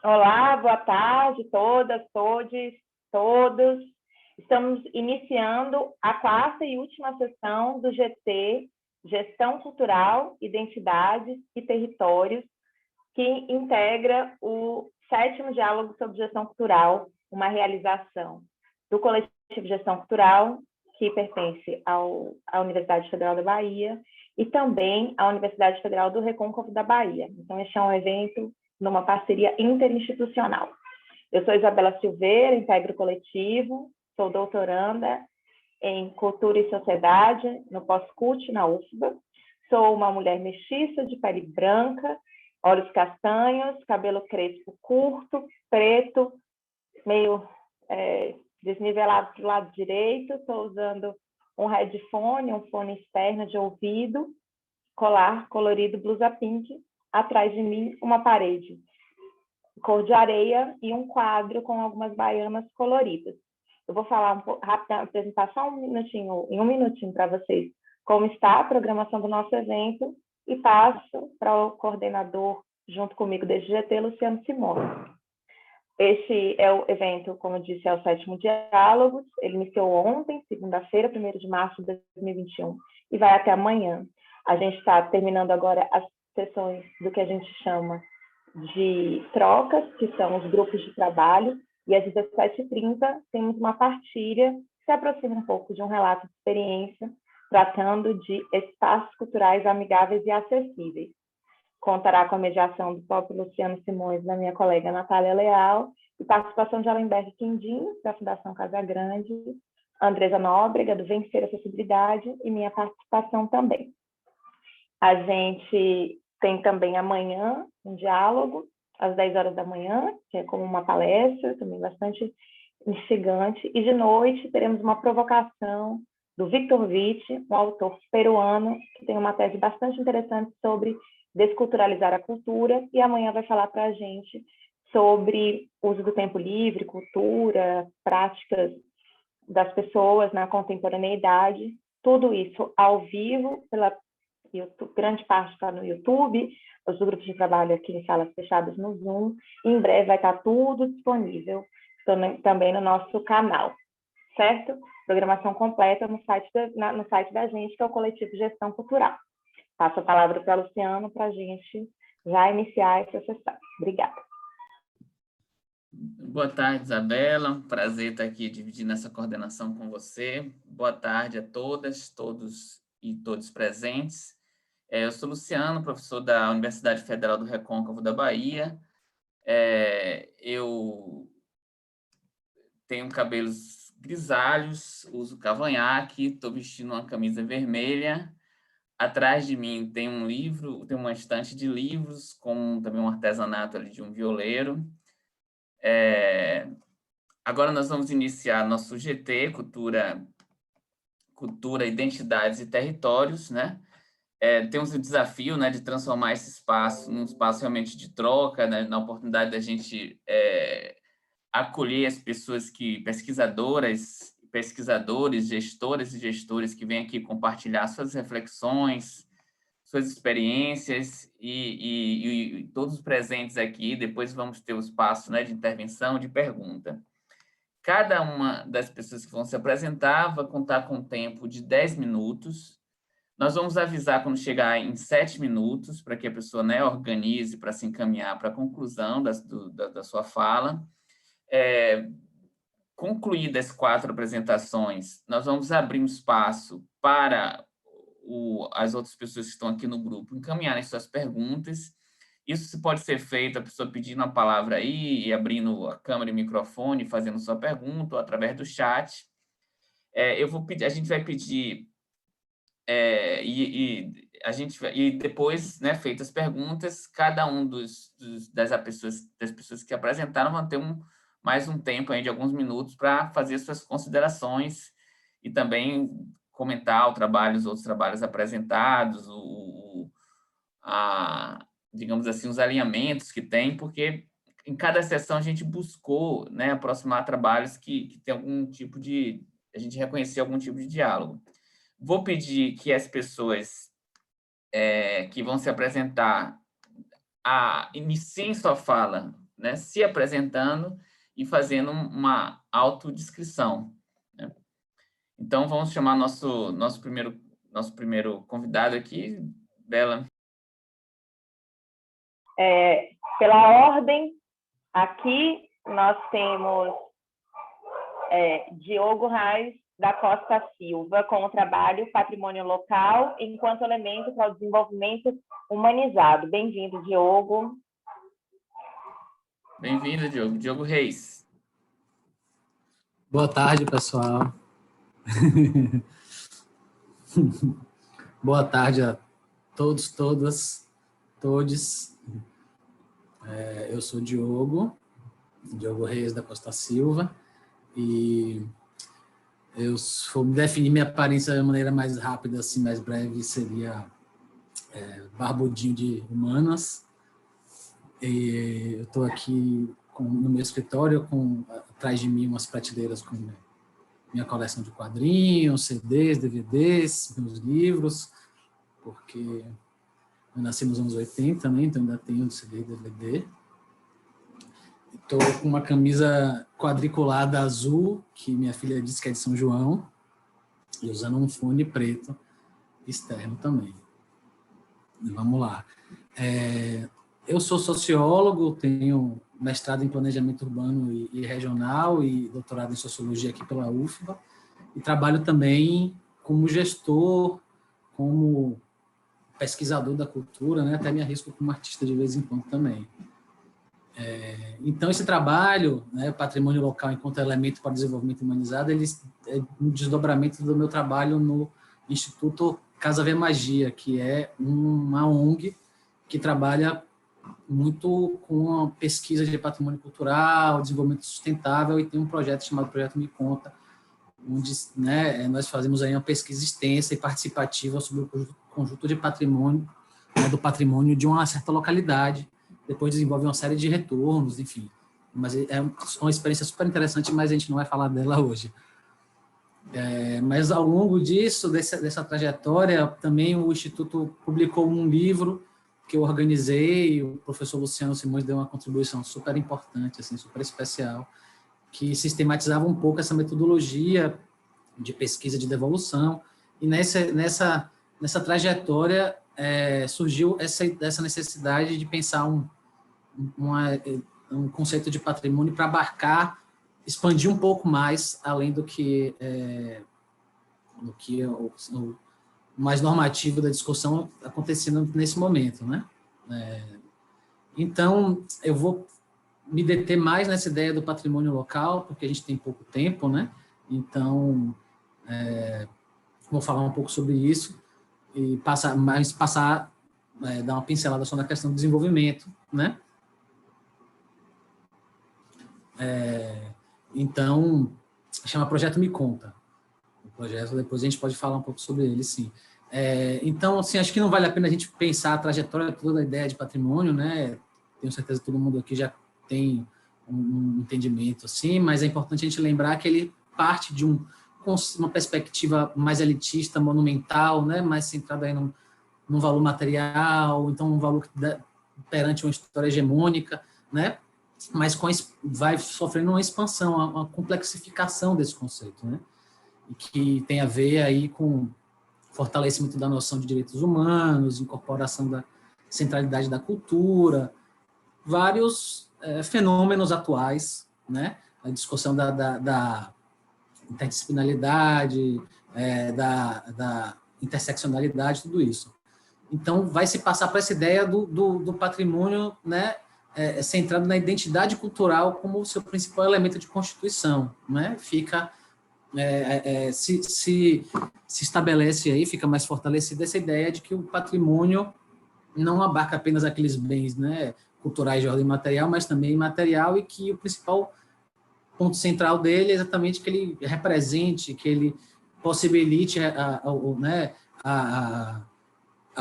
Olá, boa tarde, todas, todes, todos. Estamos iniciando a quarta e última sessão do GT, Gestão Cultural, Identidades e Territórios, que integra o sétimo diálogo sobre gestão cultural, uma realização do coletivo de gestão cultural, que pertence à Universidade Federal da Bahia, e também à Universidade Federal do Recôncavo da Bahia. Então, este é um evento numa parceria interinstitucional. Eu sou Isabela Silveira, integro o coletivo, sou doutoranda em Cultura e Sociedade, no pós-CUT, na UFBA. Sou uma mulher mestiça, de pele branca, olhos castanhos, cabelo crespo curto, preto, meio desnivelado para o lado direito. Estou usando um headphone, um fone externo de ouvido, colar colorido, blusa pink. Atrás de mim, uma parede cor de areia e um quadro com algumas baianas coloridas. Eu vou falar um pouco rápido, apresentar só em um minutinho para vocês como está a programação do nosso evento e passo para o coordenador, junto comigo desse GT, Luciano Simões. Este é o evento, como eu disse, é o sétimo Diálogos. Ele iniciou ontem, segunda-feira, 1º de março de 2021, e vai até amanhã. A gente está terminando agora as sessões do que a gente chama de trocas, que são os grupos de trabalho, e às 17h30 temos uma partilha que se aproxima um pouco de um relato de experiência, tratando de espaços culturais amigáveis e acessíveis. Contará com a mediação do próprio Luciano Simões, da minha colega Natália Leal, e participação de Alenberg Quindim, da Fundação Casa Grande, Andresa Nóbrega, do Vencer Acessibilidade, e minha participação também. A gente tem também amanhã um diálogo, às 10 horas da manhã, que é como uma palestra, também bastante instigante. E de noite teremos uma provocação do Victor Witt, um autor peruano, que tem uma tese bastante interessante sobre desculturalizar a cultura, e amanhã vai falar para a gente sobre uso do tempo livre, cultura, práticas das pessoas na contemporaneidade, tudo isso ao vivo, pela YouTube, grande parte está no YouTube, os grupos de trabalho aqui em salas fechadas no Zoom, e em breve vai estar tudo disponível também no nosso canal, certo? Programação completa no site da gente, que é o Coletivo Gestão Cultural. Passo a palavra para o Luciano para a gente já iniciar essa sessão. Obrigada. Boa tarde, Isabela. Prazer estar aqui dividindo essa coordenação com você. Boa tarde a todas, todos e todos presentes. Eu sou Luciano, professor da Universidade Federal do Recôncavo da Bahia. Eu tenho cabelos grisalhos, uso cavanhaque, estou vestindo uma camisa vermelha. Atrás de mim tem um livro, tem uma estante de livros, com também um artesanato ali de um violeiro. Agora nós vamos iniciar nosso GT, Cultura, Identidades e Territórios, né? Temos o desafio, né, de transformar esse espaço num espaço realmente de troca, né, na oportunidade da gente acolher as pessoas pesquisadoras, pesquisadores, gestoras e gestores que vêm aqui compartilhar suas reflexões, suas experiências e todos os presentes aqui. Depois vamos ter o espaço, né, de intervenção, de pergunta. Cada uma das pessoas que vão se apresentar vai contar com um tempo de 10 minutos. Nós vamos avisar quando chegar em 7 minutos, para que a pessoa, né, organize para se encaminhar para a conclusão da sua fala. Concluídas as 4 apresentações, nós vamos abrir um espaço para as outras pessoas que estão aqui no grupo encaminharem suas perguntas. Isso pode ser feito, a pessoa pedindo a palavra aí, e abrindo a câmera e o microfone, fazendo sua pergunta, ou através do chat. A gente vai pedir, e depois, né, feitas as perguntas, cada um das pessoas que apresentaram vão ter mais um tempo aí de alguns minutos para fazer suas considerações e também comentar os outros trabalhos apresentados, digamos assim, os alinhamentos que tem, porque em cada sessão a gente buscou, né, aproximar trabalhos que tem algum tipo de... a gente reconhecer algum tipo de diálogo. Vou pedir que as pessoas que vão se apresentar iniciem sua fala, né, se apresentando e fazendo uma autodescrição, né? Então, vamos chamar nosso primeiro convidado aqui, Bela. Pela ordem, aqui nós temos Diogo Reis da Costa Silva, com o trabalho Patrimônio Local enquanto elemento para o desenvolvimento humanizado. Bem-vindo, Diogo. Bem-vindo, Diogo. Diogo Reis. Boa tarde, pessoal. Boa tarde a todos, todas, todes. Eu sou Diogo Reis da Costa Silva, e eu vou definir minha aparência de maneira mais rápida, assim, mais breve, seria barbudinho de humanas. E eu estou aqui no meu escritório, atrás de mim umas prateleiras com minha coleção de quadrinhos, CDs, DVDs, meus livros, porque eu nasci nos anos 80, né? Então ainda tenho CD e DVD. Estou com uma camisa quadriculada azul, que minha filha disse que é de São João, e usando um fone preto externo também. Vamos lá. Eu sou sociólogo, tenho mestrado em planejamento urbano e regional e doutorado em sociologia aqui pela UFBA, e trabalho também como gestor, como pesquisador da cultura, né? Até me arrisco como artista de vez em quando também. Então, esse trabalho, né, Patrimônio Local enquanto elemento para o desenvolvimento humanizado, ele é um desdobramento do meu trabalho no Instituto Casa Vê Magia, que é uma ONG que trabalha muito com a pesquisa de patrimônio cultural, desenvolvimento sustentável, e tem um projeto chamado Projeto Me Conta, onde, né, nós fazemos aí uma pesquisa extensa e participativa sobre o conjunto de patrimônio, né, do patrimônio de uma certa localidade. Depois desenvolve uma série de retornos, enfim. Mas é uma experiência super interessante, mas a gente não vai falar dela hoje. Mas ao longo dessa trajetória, também o Instituto publicou um livro que eu organizei, o professor Luciano Simões deu uma contribuição super importante, assim, super especial, que sistematizava um pouco essa metodologia de pesquisa de devolução, e nessa trajetória surgiu essa necessidade de pensar um conceito de patrimônio para abarcar, expandir um pouco mais, além do que o mais normativo da discussão acontecendo nesse momento, né? Então, eu vou me deter mais nessa ideia do patrimônio local, porque a gente tem pouco tempo, né? Então, vou falar um pouco sobre isso e dar uma pincelada só na questão do desenvolvimento, né? Então, chama Projeto Me Conta. O projeto, depois a gente pode falar um pouco sobre ele, sim. Então, assim, acho que não vale a pena a gente pensar a trajetória toda da ideia de patrimônio, né? Tenho certeza que todo mundo aqui já tem um entendimento, assim, mas é importante a gente lembrar que ele parte de uma perspectiva mais elitista, monumental, né? Mais centrada aí num valor material, então um valor perante uma história hegemônica, né? Mas vai sofrendo uma expansão, uma complexificação desse conceito, né? E que tem a ver aí com fortalecimento da noção de direitos humanos, incorporação da centralidade da cultura, vários fenômenos atuais, né? A discussão da interdisciplinaridade, da interseccionalidade, tudo isso. Então, vai se passar para essa ideia do patrimônio, né? Centrado na identidade cultural como seu principal elemento de constituição, né? Se estabelece aí, fica mais fortalecida essa ideia de que o patrimônio não abarca apenas aqueles bens, né, culturais de ordem material, mas também imaterial, e que o principal ponto central dele é exatamente que ele represente, que ele possibilite a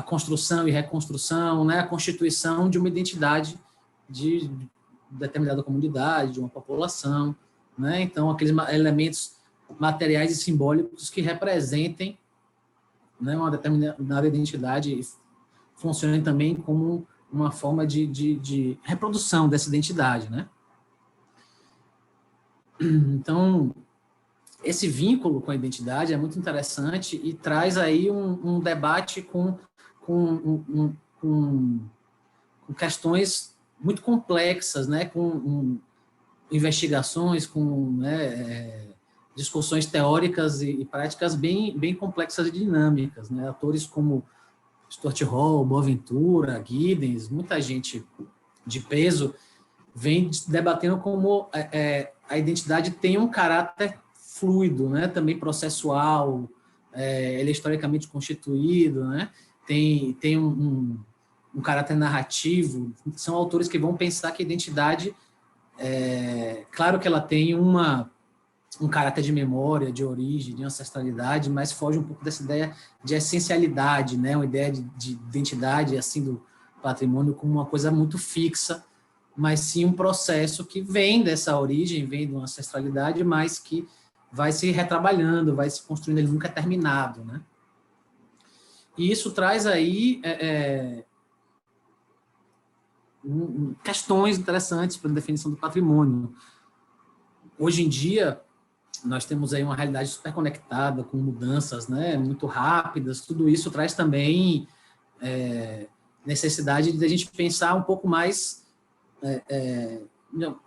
construção e reconstrução, né, a constituição de uma identidade de determinada comunidade, de uma população, né? Então, aqueles elementos materiais e simbólicos que representem, né, uma determinada identidade e funcionem também como uma forma de reprodução dessa identidade, né? Então, esse vínculo com a identidade é muito interessante e traz aí um debate com questões muito complexas, né? Com investigações, com, né, discussões teóricas e práticas bem complexas e dinâmicas, né? Autores como Stuart Hall, Boaventura, Giddens, muita gente de peso vem debatendo como a identidade tem um caráter fluido, né? Também processual, ele é historicamente constituído, né? Tem um caráter narrativo. São autores que vão pensar que a identidade, claro que ela tem um caráter de memória, de origem, de ancestralidade, mas foge um pouco dessa ideia de essencialidade, né? Uma ideia de identidade, assim, do patrimônio como uma coisa muito fixa, mas sim um processo que vem dessa origem, vem de uma ancestralidade, mas que vai se retrabalhando, vai se construindo, ele nunca é terminado, né? E isso traz aí questões interessantes para a definição do patrimônio. Hoje em dia, nós temos aí uma realidade super conectada, com mudanças, né, muito rápidas, tudo isso traz também necessidade de a gente pensar um pouco mais,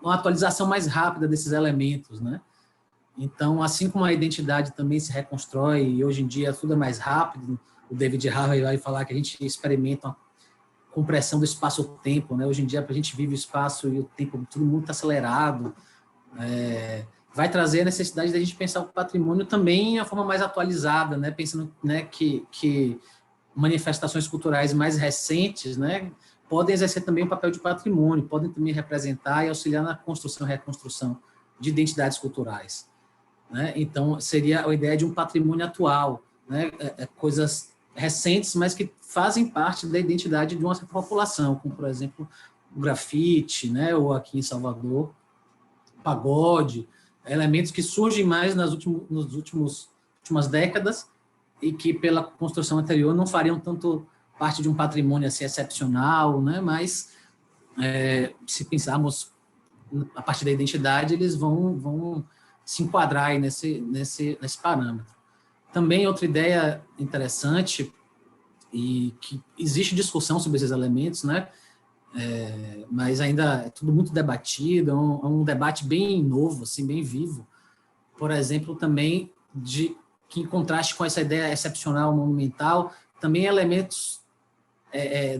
uma atualização mais rápida desses elementos, né? Então, assim como a identidade também se reconstrói, e hoje em dia tudo é mais rápido, o David Harvey vai falar que a gente experimenta uma compressão do espaço-tempo, né? Hoje em dia, a gente vive o espaço e o tempo, tudo muito acelerado, vai trazer a necessidade da gente pensar o patrimônio também de uma forma mais atualizada, né? Pensando, né, que manifestações culturais mais recentes, né, podem exercer também o papel de patrimônio, podem também representar e auxiliar na construção e reconstrução de identidades culturais, né? Então, seria a ideia de um patrimônio atual, né? Coisas recentes, mas que fazem parte da identidade de uma certa população, como, por exemplo, o grafite, né? Ou aqui em Salvador, pagode, elementos que surgem mais nas últimas décadas e que, pela construção anterior, não fariam tanto parte de um patrimônio assim, excepcional, né? Mas, se pensarmos a partir da identidade, eles vão se enquadrar aí nesse parâmetro. Também outra ideia interessante, e que existe discussão sobre esses elementos, né? Mas ainda é tudo muito debatido, é um debate bem novo, assim, bem vivo. Por exemplo, também, que em contraste com essa ideia excepcional, monumental, também elementos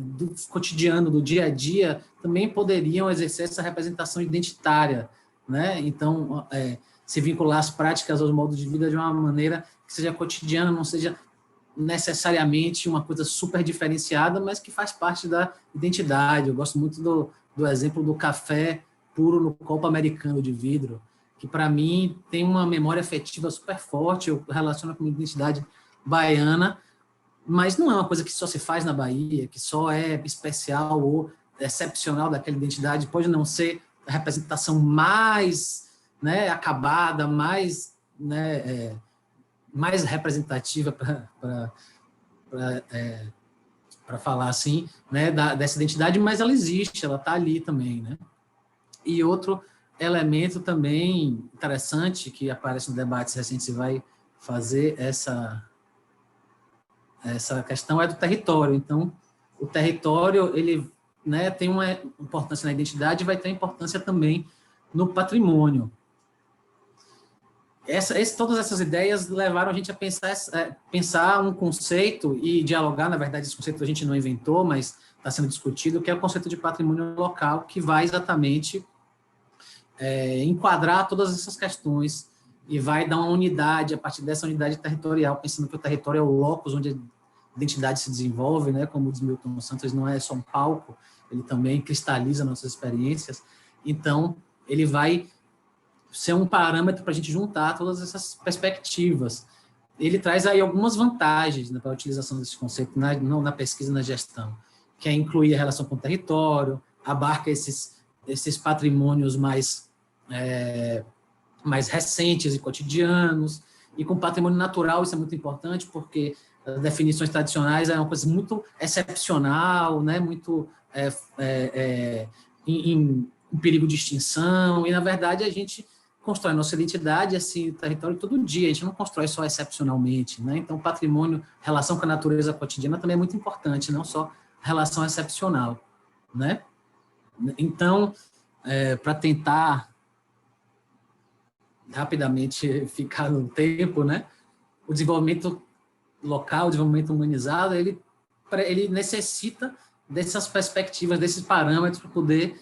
do cotidiano, do dia a dia, também poderiam exercer essa representação identitária, né? Então, se vincular as práticas aos modos de vida de uma maneira que seja cotidiana, não seja necessariamente uma coisa super diferenciada, mas que faz parte da identidade. Eu gosto muito do exemplo do café puro no copo americano de vidro, que para mim tem uma memória afetiva super forte, eu relaciono com a identidade baiana, mas não é uma coisa que só se faz na Bahia, que só é especial ou excepcional daquela identidade, pode não ser a representação mais, né, acabada, mais, né, mais representativa para falar assim, né, dessa identidade, mas ela existe, ela está ali também, né? E outro elemento também interessante que aparece no debate recente, se vai fazer essa questão, é do território. Então, o território, ele, né, tem uma importância na identidade e vai ter importância também no patrimônio. Todas essas ideias levaram a gente a pensar um conceito e dialogar, na verdade, esse conceito a gente não inventou, mas está sendo discutido, que é o conceito de patrimônio local, que vai exatamente enquadrar todas essas questões e vai dar uma unidade, a partir dessa unidade territorial, pensando que o território é o locus onde a identidade se desenvolve, né? Como diz Milton Santos, não é só um palco, ele também cristaliza nossas experiências. Então, ele vai ser um parâmetro para a gente juntar todas essas perspectivas. Ele traz aí algumas vantagens, né, para a utilização desse conceito na pesquisa e na gestão, que é incluir a relação com o território, abarca esses patrimônios mais recentes e cotidianos, e com patrimônio natural isso é muito importante, porque as definições tradicionais é uma coisa muito excepcional, né? Muito em perigo de extinção, e, na verdade, a gente constrói nossa identidade, esse território todo dia, a gente não constrói só excepcionalmente, né? Então, patrimônio, relação com a natureza cotidiana também é muito importante, não só relação excepcional, né? Então, para tentar rapidamente ficar no tempo, né? O desenvolvimento local, o desenvolvimento humanizado, ele necessita dessas perspectivas, desses parâmetros para poder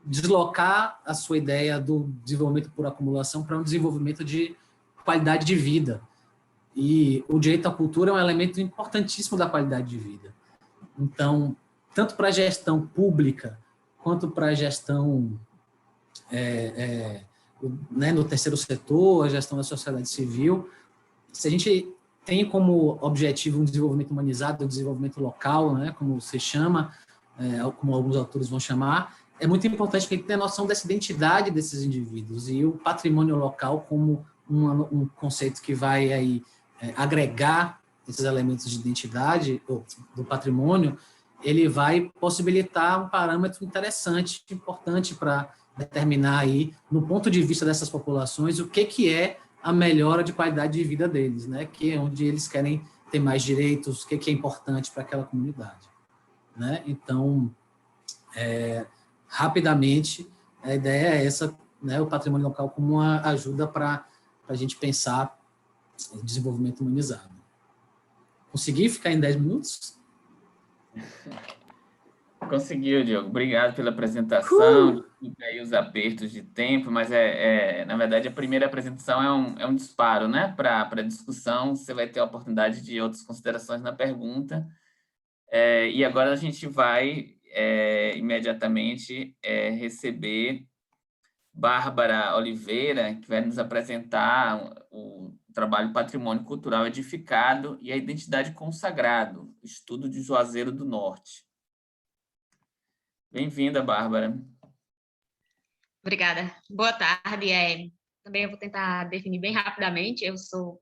deslocar a sua ideia do desenvolvimento por acumulação para um desenvolvimento de qualidade de vida. E o direito à cultura é um elemento importantíssimo da qualidade de vida. Então, tanto para a gestão pública, quanto para a gestão né, no terceiro setor, a gestão da sociedade civil, se a gente tem como objetivo um desenvolvimento humanizado, um desenvolvimento local, né, como se chama, como alguns autores vão chamar, é muito importante que a gente tenha noção dessa identidade desses indivíduos, e o patrimônio local como um conceito que vai aí, agregar esses elementos de identidade do patrimônio, ele vai possibilitar um parâmetro interessante, importante para determinar aí, no ponto de vista dessas populações, o que é a melhora de qualidade de vida deles, né? Que é onde eles querem ter mais direitos, o que é importante para aquela comunidade, né? Então, rapidamente, a ideia é essa, né? O patrimônio local como uma ajuda para a gente pensar em desenvolvimento humanizado. Consegui ficar em 10 minutos? Conseguiu, Diogo. Obrigado pela apresentação. Desculpa aí os apertos de tempo, mas na verdade, a primeira apresentação é um disparo, né? Para a discussão, você vai ter a oportunidade de outras considerações na pergunta. E agora a gente vai imediatamente receber Bárbara Oliveira, que vai nos apresentar o trabalho Patrimônio Cultural Edificado e a Identidade Consagrado, estudo de Juazeiro do Norte. Bem-vinda, Bárbara. Obrigada. Boa tarde. Também eu vou tentar definir bem rapidamente. Eu sou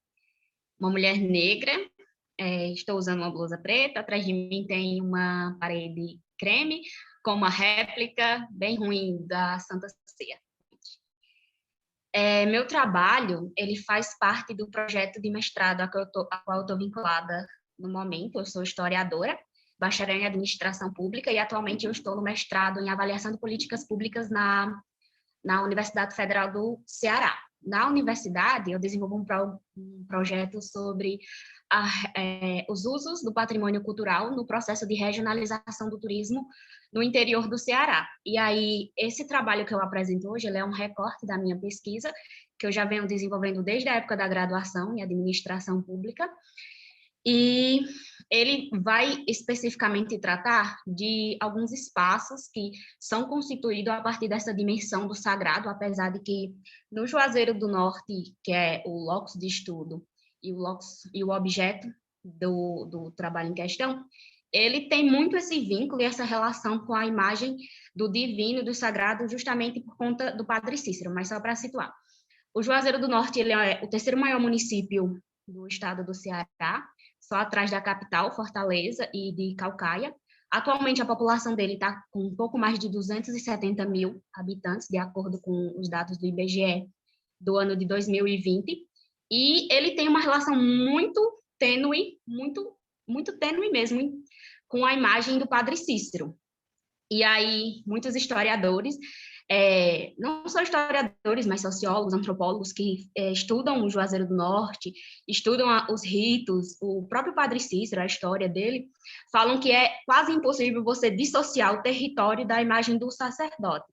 uma mulher negra, estou usando uma blusa preta, atrás de mim tem uma parede creme com uma réplica bem ruim da Santa Ceia. Meu trabalho, ele faz parte do projeto de mestrado a qual eu estou vinculada no momento. Eu sou historiadora, bacharel em administração pública, e atualmente eu estou no mestrado em avaliação de políticas públicas na Universidade Federal do Ceará. Na universidade, eu desenvolvo um projeto sobre os usos do patrimônio cultural no processo de regionalização do turismo no interior do Ceará. E aí, esse trabalho que eu apresento hoje, ele é um recorte da minha pesquisa, que eu já venho desenvolvendo desde a época da graduação em administração pública, e ele vai especificamente tratar de alguns espaços que são constituídos a partir dessa dimensão do sagrado, apesar de que no Juazeiro do Norte, que é o locus de estudo e o objeto do trabalho em questão, ele tem muito esse vínculo e essa relação com a imagem do divino e do sagrado, justamente por conta do Padre Cícero. Mas só para situar, o Juazeiro do Norte, ele é o terceiro maior município do estado do Ceará, só atrás da capital, Fortaleza, e de Caucaia. Atualmente, a população dele está com um pouco mais de 270 mil habitantes, de acordo com os dados do IBGE do ano de 2020, e ele tem uma relação muito tênue, muito tênue mesmo, com a imagem do Padre Cícero. E aí, muitos historiadores, não só historiadores, mas sociólogos, antropólogos que estudam o Juazeiro do Norte, estudam os ritos, o próprio Padre Cícero, a história dele, falam que é quase impossível você dissociar o território da imagem do sacerdote.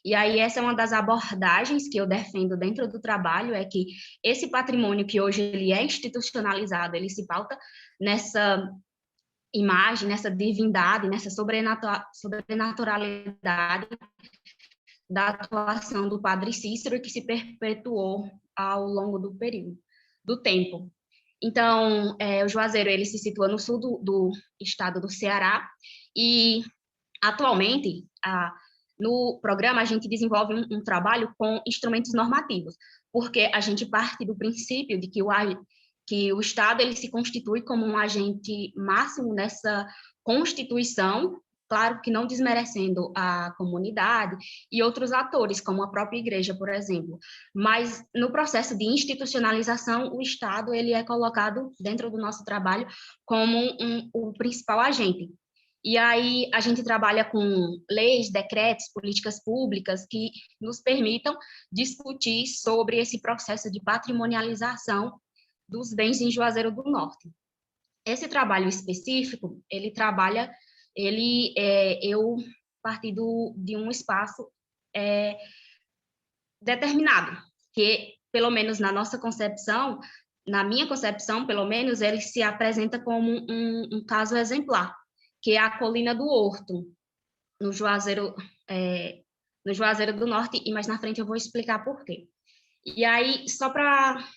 E aí essa é uma das abordagens que eu defendo dentro do trabalho, é que esse patrimônio que hoje ele é institucionalizado, ele se pauta nessa imagem, nessa divindade, nessa sobrenaturalidade da atuação do Padre Cícero, que se perpetuou ao longo do tempo. Então, o Juazeiro, ele se situa no sul do estado do Ceará, e atualmente, no programa, a gente desenvolve um trabalho com instrumentos normativos, porque a gente parte do princípio de que que o Estado ele se constitui como um agente máximo nessa constituição, claro que não desmerecendo a comunidade e outros atores, como a própria igreja, por exemplo. Mas no processo de institucionalização, o Estado ele é colocado dentro do nosso trabalho como o principal agente. E aí a gente trabalha com leis, decretos, políticas públicas que nos permitam discutir sobre esse processo de patrimonialização dos bens em Juazeiro do Norte. Esse trabalho específico, eu parti de um espaço determinado, que, pelo menos na nossa concepção, na minha concepção, pelo menos, ele se apresenta como um caso exemplar, que é a Colina do Horto, no Juazeiro do Norte, e mais na frente eu vou explicar por quê. E aí, só para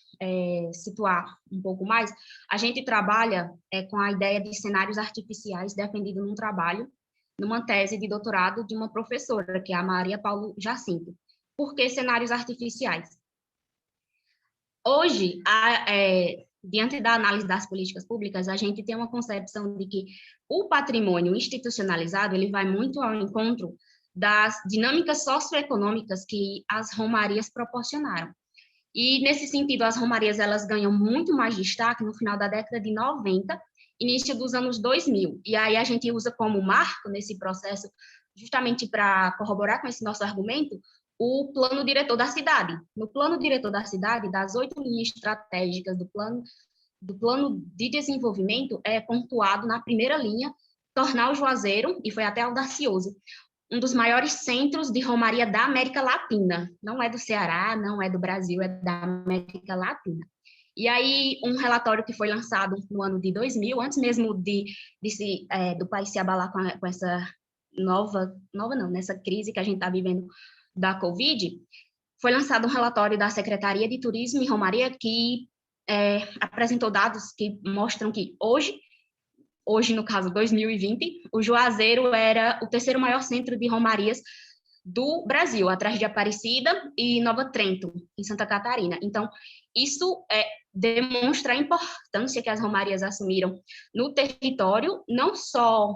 situar um pouco mais, a gente trabalha com a ideia de cenários artificiais defendido num trabalho, numa tese de doutorado de uma professora, que é a Maria Paulo Jacinto. Por que cenários artificiais? Hoje, diante da análise das políticas públicas, a gente tem uma concepção de que o patrimônio institucionalizado ele vai muito ao encontro das dinâmicas socioeconômicas que as romarias proporcionaram. E, nesse sentido, as romarias elas ganham muito mais destaque no final da década de 90, início dos anos 2000. E aí a gente usa como marco nesse processo, justamente para corroborar com esse nosso argumento, o plano diretor da cidade. No plano diretor da cidade, das 8 linhas estratégicas do plano de desenvolvimento, é pontuado na primeira linha, tornar o Juazeiro, e foi até audacioso, um dos maiores centros de romaria da América Latina. Não é do Ceará, não é do Brasil, é da América Latina. E aí, um relatório que foi lançado no ano de 2000, antes mesmo do país se abalar com essa nessa crise que a gente está vivendo da Covid, foi lançado um relatório da Secretaria de Turismo e Romaria que apresentou dados que mostram que hoje, no caso, 2020, o Juazeiro era o terceiro maior centro de romarias do Brasil, atrás de Aparecida e Nova Trento, em Santa Catarina. Então, isso demonstra a importância que as romarias assumiram no território, não só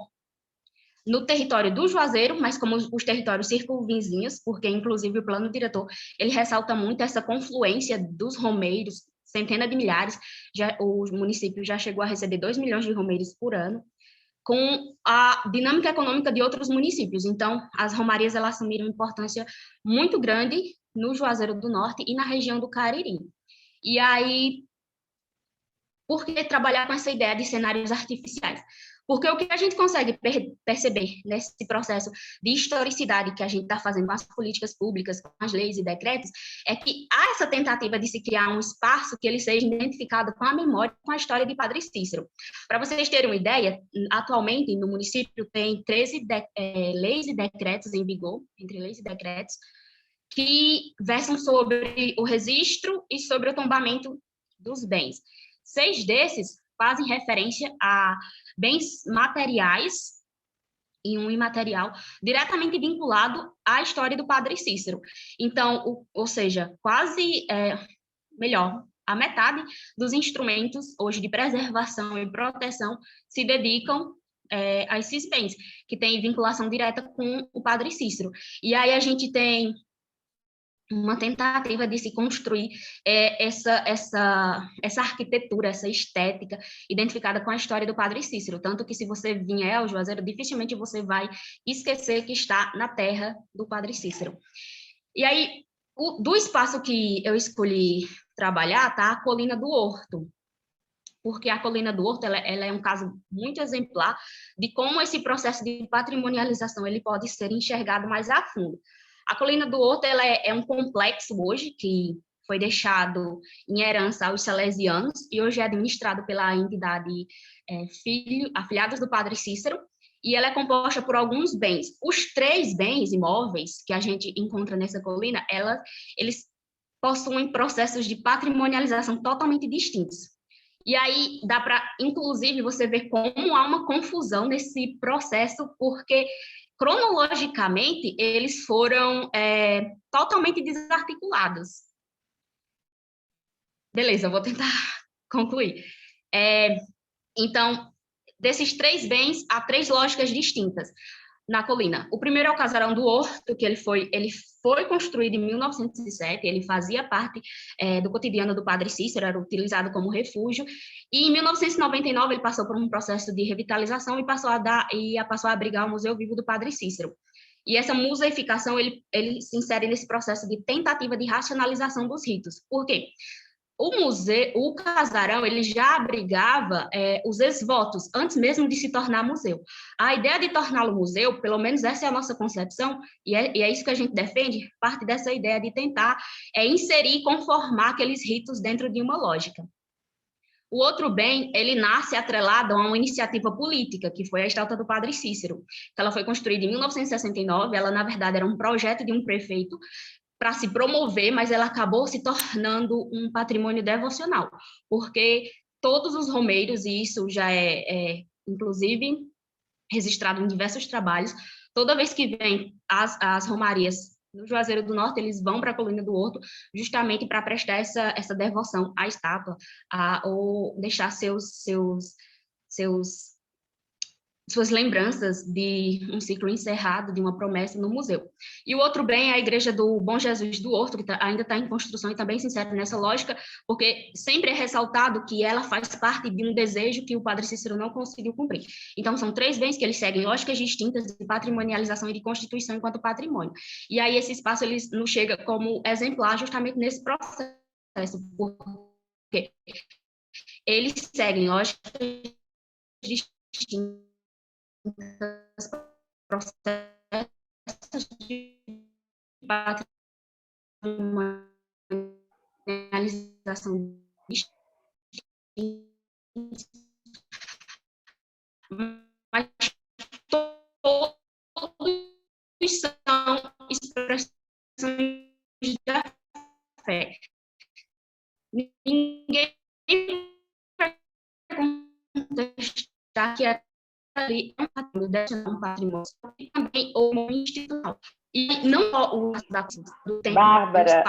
no território do Juazeiro, mas como os territórios circunvizinhos, porque, inclusive, o plano diretor, ele ressalta muito essa confluência dos romeiros, centenas de milhares, o município já chegou a receber 2 milhões de romeiros por ano, com a dinâmica econômica de outros municípios. Então, as romarias elas assumiram importância muito grande no Juazeiro do Norte e na região do Cariri. E aí, por que trabalhar com essa ideia de cenários artificiais? Porque o que a gente consegue perceber nesse processo de historicidade que a gente está fazendo com as políticas públicas, com as leis e decretos, é que há essa tentativa de se criar um espaço que ele seja identificado com a memória, com a história de Padre Cícero. Para vocês terem uma ideia, atualmente no município tem 13 leis e decretos em vigor, entre leis e decretos, que versam sobre o registro e sobre o tombamento dos bens. 6 desses fazem referência a bens materiais e um imaterial diretamente vinculado à história do Padre Cícero. Então, ou seja, quase, a metade dos instrumentos hoje de preservação e proteção se dedicam a esses bens, que têm vinculação direta com o Padre Cícero. E aí a gente tem uma tentativa de se construir essa arquitetura, essa estética identificada com a história do Padre Cícero, tanto que se você vier ao Juazeiro, dificilmente você vai esquecer que está na terra do Padre Cícero. E aí, do espaço que eu escolhi trabalhar, tá a Colina do Horto, porque a Colina do Horto ela é um caso muito exemplar de como esse processo de patrimonialização ele pode ser enxergado mais a fundo. A Colina do Horto ela é um complexo hoje que foi deixado em herança aos salesianos e hoje é administrado pela entidade Afilhados do Padre Cícero, e ela é composta por alguns bens. Os 3 bens imóveis que a gente encontra nessa colina, eles possuem processos de patrimonialização totalmente distintos. E aí dá para, inclusive, você ver como há uma confusão nesse processo, porque cronologicamente, eles foram totalmente desarticulados. Beleza, eu vou tentar concluir. Então, desses 3 bens, há 3 lógicas distintas na colina. O primeiro é o Casarão do Horto, que ele foi construído em 1907, ele fazia parte do cotidiano do Padre Cícero, era utilizado como refúgio, e em 1999 ele passou por um processo de revitalização e passou a abrigar o Museu Vivo do Padre Cícero. E essa museificação, ele se insere nesse processo de tentativa de racionalização dos ritos. Por quê? O casarão, ele já abrigava os ex-votos, antes mesmo de se tornar museu. A ideia de torná-lo museu, pelo menos essa é a nossa concepção, e é isso que a gente defende, parte dessa ideia de tentar inserir e conformar aqueles ritos dentro de uma lógica. O outro bem, ele nasce atrelado a uma iniciativa política, que foi a estátua do Padre Cícero. Ela foi construída em 1969, ela, na verdade, era um projeto de um prefeito, para se promover, mas ela acabou se tornando um patrimônio devocional, porque todos os romeiros, e isso já inclusive, registrado em diversos trabalhos, toda vez que vem as romarias no Juazeiro do Norte, eles vão para a Colina do Horto justamente para prestar essa devoção à estátua, ou deixar suas lembranças de um ciclo encerrado, de uma promessa no museu. E o outro bem é a Igreja do Bom Jesus do Horto, que ainda está em construção e também se insere nessa lógica, porque sempre é ressaltado que ela faz parte de um desejo que o Padre Cícero não conseguiu cumprir. Então, são 3 bens que eles seguem lógicas distintas de patrimonialização e de constituição enquanto patrimônio. E aí esse espaço ele nos chega como exemplar justamente nesse processo, porque eles seguem lógicas distintas, processos de patrimonialização distintos, mas todos são expressões da fé. Ninguém vai contestar que ali é um patrimônio e também uma instituição. E não só o do tempo. Bárbara,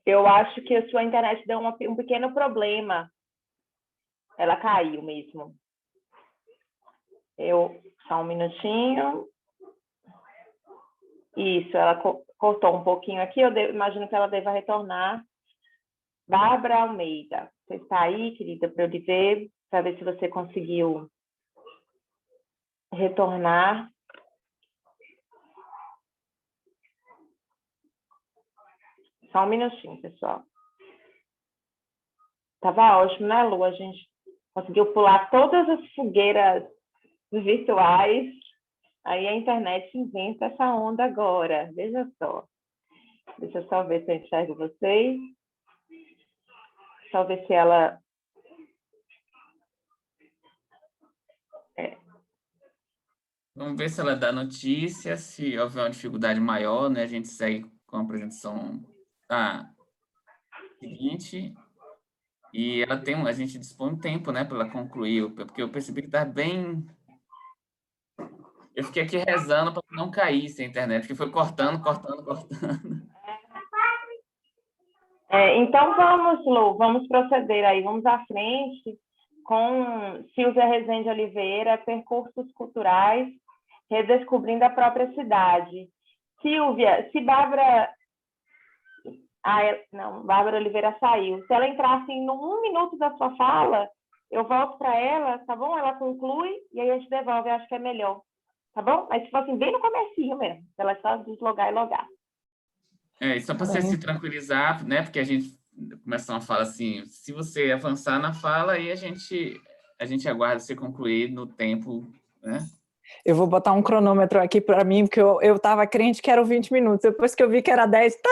eu acho que a sua internet deu um pequeno problema. Ela caiu mesmo. Só um minutinho. Isso, ela cortou um pouquinho aqui, eu imagino que ela deva retornar. Bárbara Almeida, você está aí, querida, para eu lhe ver, para ver se você conseguiu retornar. Só um minutinho, pessoal. Tava ótimo, né, Lu? A gente conseguiu pular todas as fogueiras virtuais. Aí a internet inventa essa onda agora. Veja só. Deixa eu só ver se eu enxergo vocês. Só ver se ela... Vamos ver se ela dá notícia, se houver uma dificuldade maior, né? A gente segue com a apresentação seguinte. E a gente dispõe um tempo, né, para ela concluir, porque eu percebi que está bem... Eu fiquei aqui rezando para não cair a internet, porque foi cortando. Então vamos, Lu, vamos proceder aí, vamos à frente com Silvia Rezende Oliveira, Percursos Culturais, Redescobrindo a Própria Cidade. Silvia, se Bárbara... não, Bárbara Oliveira saiu. Se ela entrar assim, no 1 minuto da sua fala, eu volto para ela, tá bom? Ela conclui e aí a gente devolve, eu acho que é melhor. Tá bom? Mas se for assim, bem no comecinho mesmo, ela só deslogar e logar. E só para você se tranquilizar, né? Porque a gente começa uma fala assim, se você avançar na fala, aí a gente aguarda você concluir no tempo, né? Eu vou botar um cronômetro aqui para mim, porque eu estava crente que eram 20 minutos. Depois que eu vi que era 10, tá!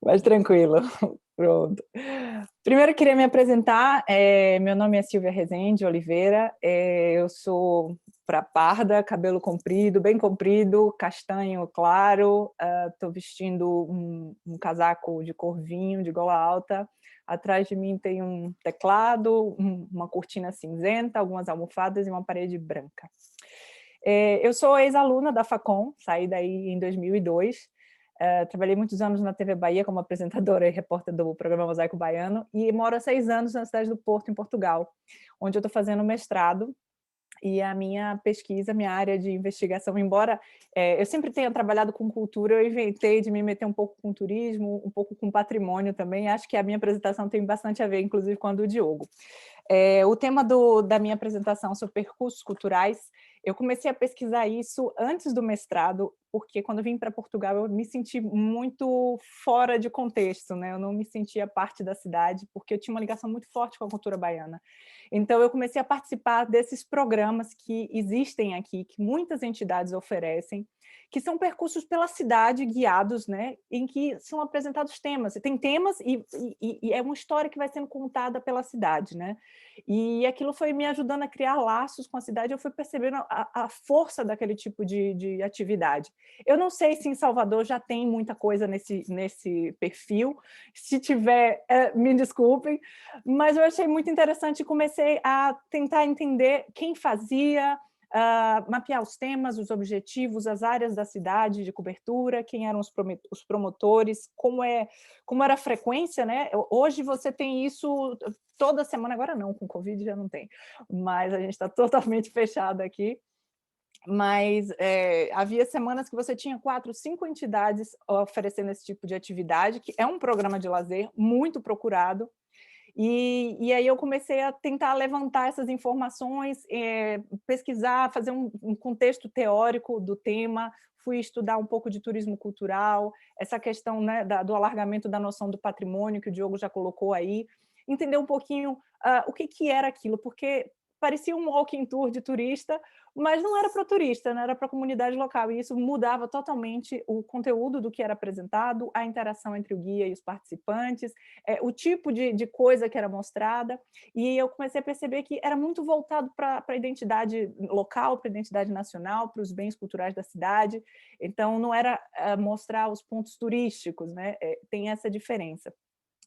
Mas tranquilo. Pronto. Primeiro, eu queria me apresentar. Meu nome é Silvia Rezende Oliveira. Eu sou parda, cabelo comprido, bem comprido, castanho claro. Estou vestindo um casaco de cor vinho, de gola alta. Atrás de mim tem um teclado, uma cortina cinzenta, algumas almofadas e uma parede branca. Eu sou ex-aluna da Facom, saí daí em 2002. Trabalhei muitos anos na TV Bahia como apresentadora e repórter do programa Mosaico Baiano, e moro há 6 anos na cidade do Porto, em Portugal, onde eu estou fazendo mestrado. E a minha pesquisa, minha área de investigação, embora eu sempre tenha trabalhado com cultura, eu inventei de me meter um pouco com turismo, um pouco com patrimônio também. Acho que a minha apresentação tem bastante a ver, inclusive, com a do Diogo. O tema da minha apresentação sobre percursos culturais, eu comecei a pesquisar isso antes do mestrado, porque quando eu vim para Portugal eu me senti muito fora de contexto, né? Eu não me sentia parte da cidade, porque eu tinha uma ligação muito forte com a cultura baiana. Então eu comecei a participar desses programas que existem aqui, que muitas entidades oferecem, que são percursos pela cidade, guiados, né, em que são apresentados temas. Tem temas e é uma história que vai sendo contada pela cidade, né? E aquilo foi me ajudando a criar laços com a cidade, eu fui percebendo a força daquele tipo de atividade. Eu não sei se em Salvador já tem muita coisa nesse perfil, se tiver, me desculpem, mas eu achei muito interessante e comecei a tentar entender quem fazia, mapear os temas, os objetivos, as áreas da cidade de cobertura, quem eram os promotores, como era a frequência, né? Hoje você tem isso toda semana, agora não, com Covid já não tem, mas a gente está totalmente fechado aqui. Mas havia semanas que você tinha 4, 5 entidades oferecendo esse tipo de atividade, que é um programa de lazer muito procurado. E aí eu comecei a tentar levantar essas informações, pesquisar, fazer um contexto teórico do tema, fui estudar um pouco de turismo cultural, essa questão, né, do alargamento da noção do patrimônio, que o Diogo já colocou aí, entender um pouquinho o que era aquilo, porque parecia um walking tour de turista, mas não era para o turista, né? Era para a comunidade local, e isso mudava totalmente o conteúdo do que era apresentado, a interação entre o guia e os participantes, o tipo de coisa que era mostrada, e eu comecei a perceber que era muito voltado para a identidade local, para a identidade nacional, para os bens culturais da cidade, então não era mostrar os pontos turísticos, né? Tem essa diferença.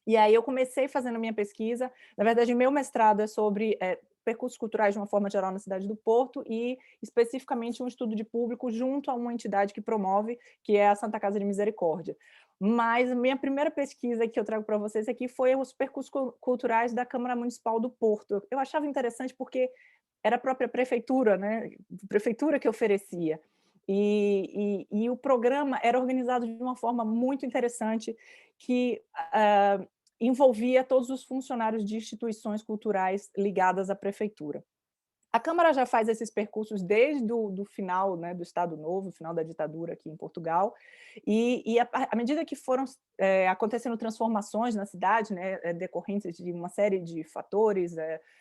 E aí eu comecei fazendo minha pesquisa, na verdade meu mestrado é sobre percursos culturais de uma forma geral na cidade do Porto e especificamente um estudo de público junto a uma entidade que promove, que é a Santa Casa de Misericórdia. Mas a minha primeira pesquisa que eu trago para vocês aqui foi os percursos culturais da Câmara Municipal do Porto. Eu achava interessante porque era a própria prefeitura, né? Prefeitura que oferecia. E o programa era organizado de uma forma muito interessante, que envolvia todos os funcionários de instituições culturais ligadas à prefeitura. A Câmara já faz esses percursos desde o final, né, do Estado Novo, final da ditadura aqui em Portugal, e à medida que foram acontecendo transformações na cidade, né, decorrentes de uma série de fatores,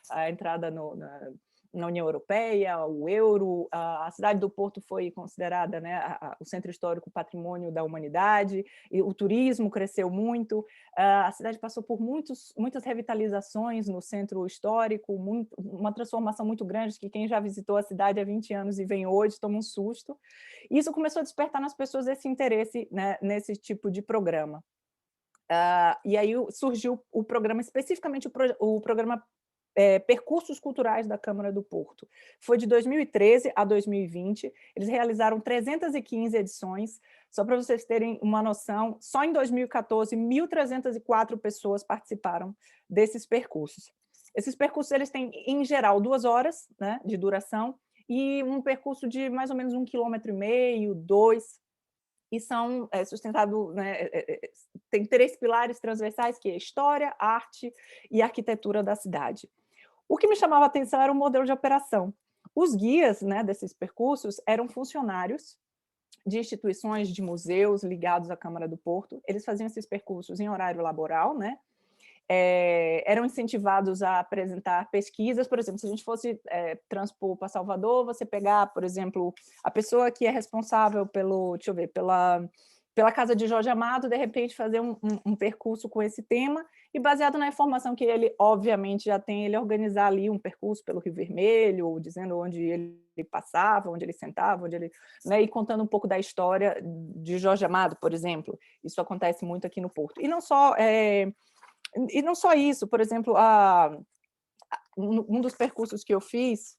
a entrada na União Europeia, o euro, a cidade do Porto foi considerada, né, o centro histórico patrimônio da humanidade, e o turismo cresceu muito, a cidade passou por muitas revitalizações no centro histórico, uma transformação muito grande, que quem já visitou a cidade há 20 anos e vem hoje toma um susto. E isso começou a despertar nas pessoas esse interesse, né, nesse tipo de programa. E aí surgiu o programa, especificamente o programa Percursos Culturais da Câmara do Porto. Foi de 2013 a 2020, eles realizaram 315 edições, só para vocês terem uma noção, só em 2014, 1.304 pessoas participaram desses percursos. Esses percursos eles têm, em geral, 2 horas, né, de duração, e um percurso de mais ou menos 1,5 km, 2, e são sustentados, né, tem 3 pilares transversais, que é história, arte e arquitetura da cidade. O que me chamava a atenção era o modelo de operação. Os guias, né, desses percursos eram funcionários de instituições, de museus ligados à Câmara do Porto. Eles faziam esses percursos em horário laboral, né? Eram incentivados a apresentar pesquisas. Por exemplo, se a gente fosse transpor para Salvador, você pegar, por exemplo, a pessoa que é responsável pela Casa de Jorge Amado, de repente fazer um percurso com esse tema, e baseado na informação que ele, obviamente, já tem, ele organizar ali um percurso pelo Rio Vermelho, dizendo onde ele passava, onde ele sentava, né, e contando um pouco da história de Jorge Amado, por exemplo. Isso acontece muito aqui no Porto. E não só isso, por exemplo, um dos percursos que eu fiz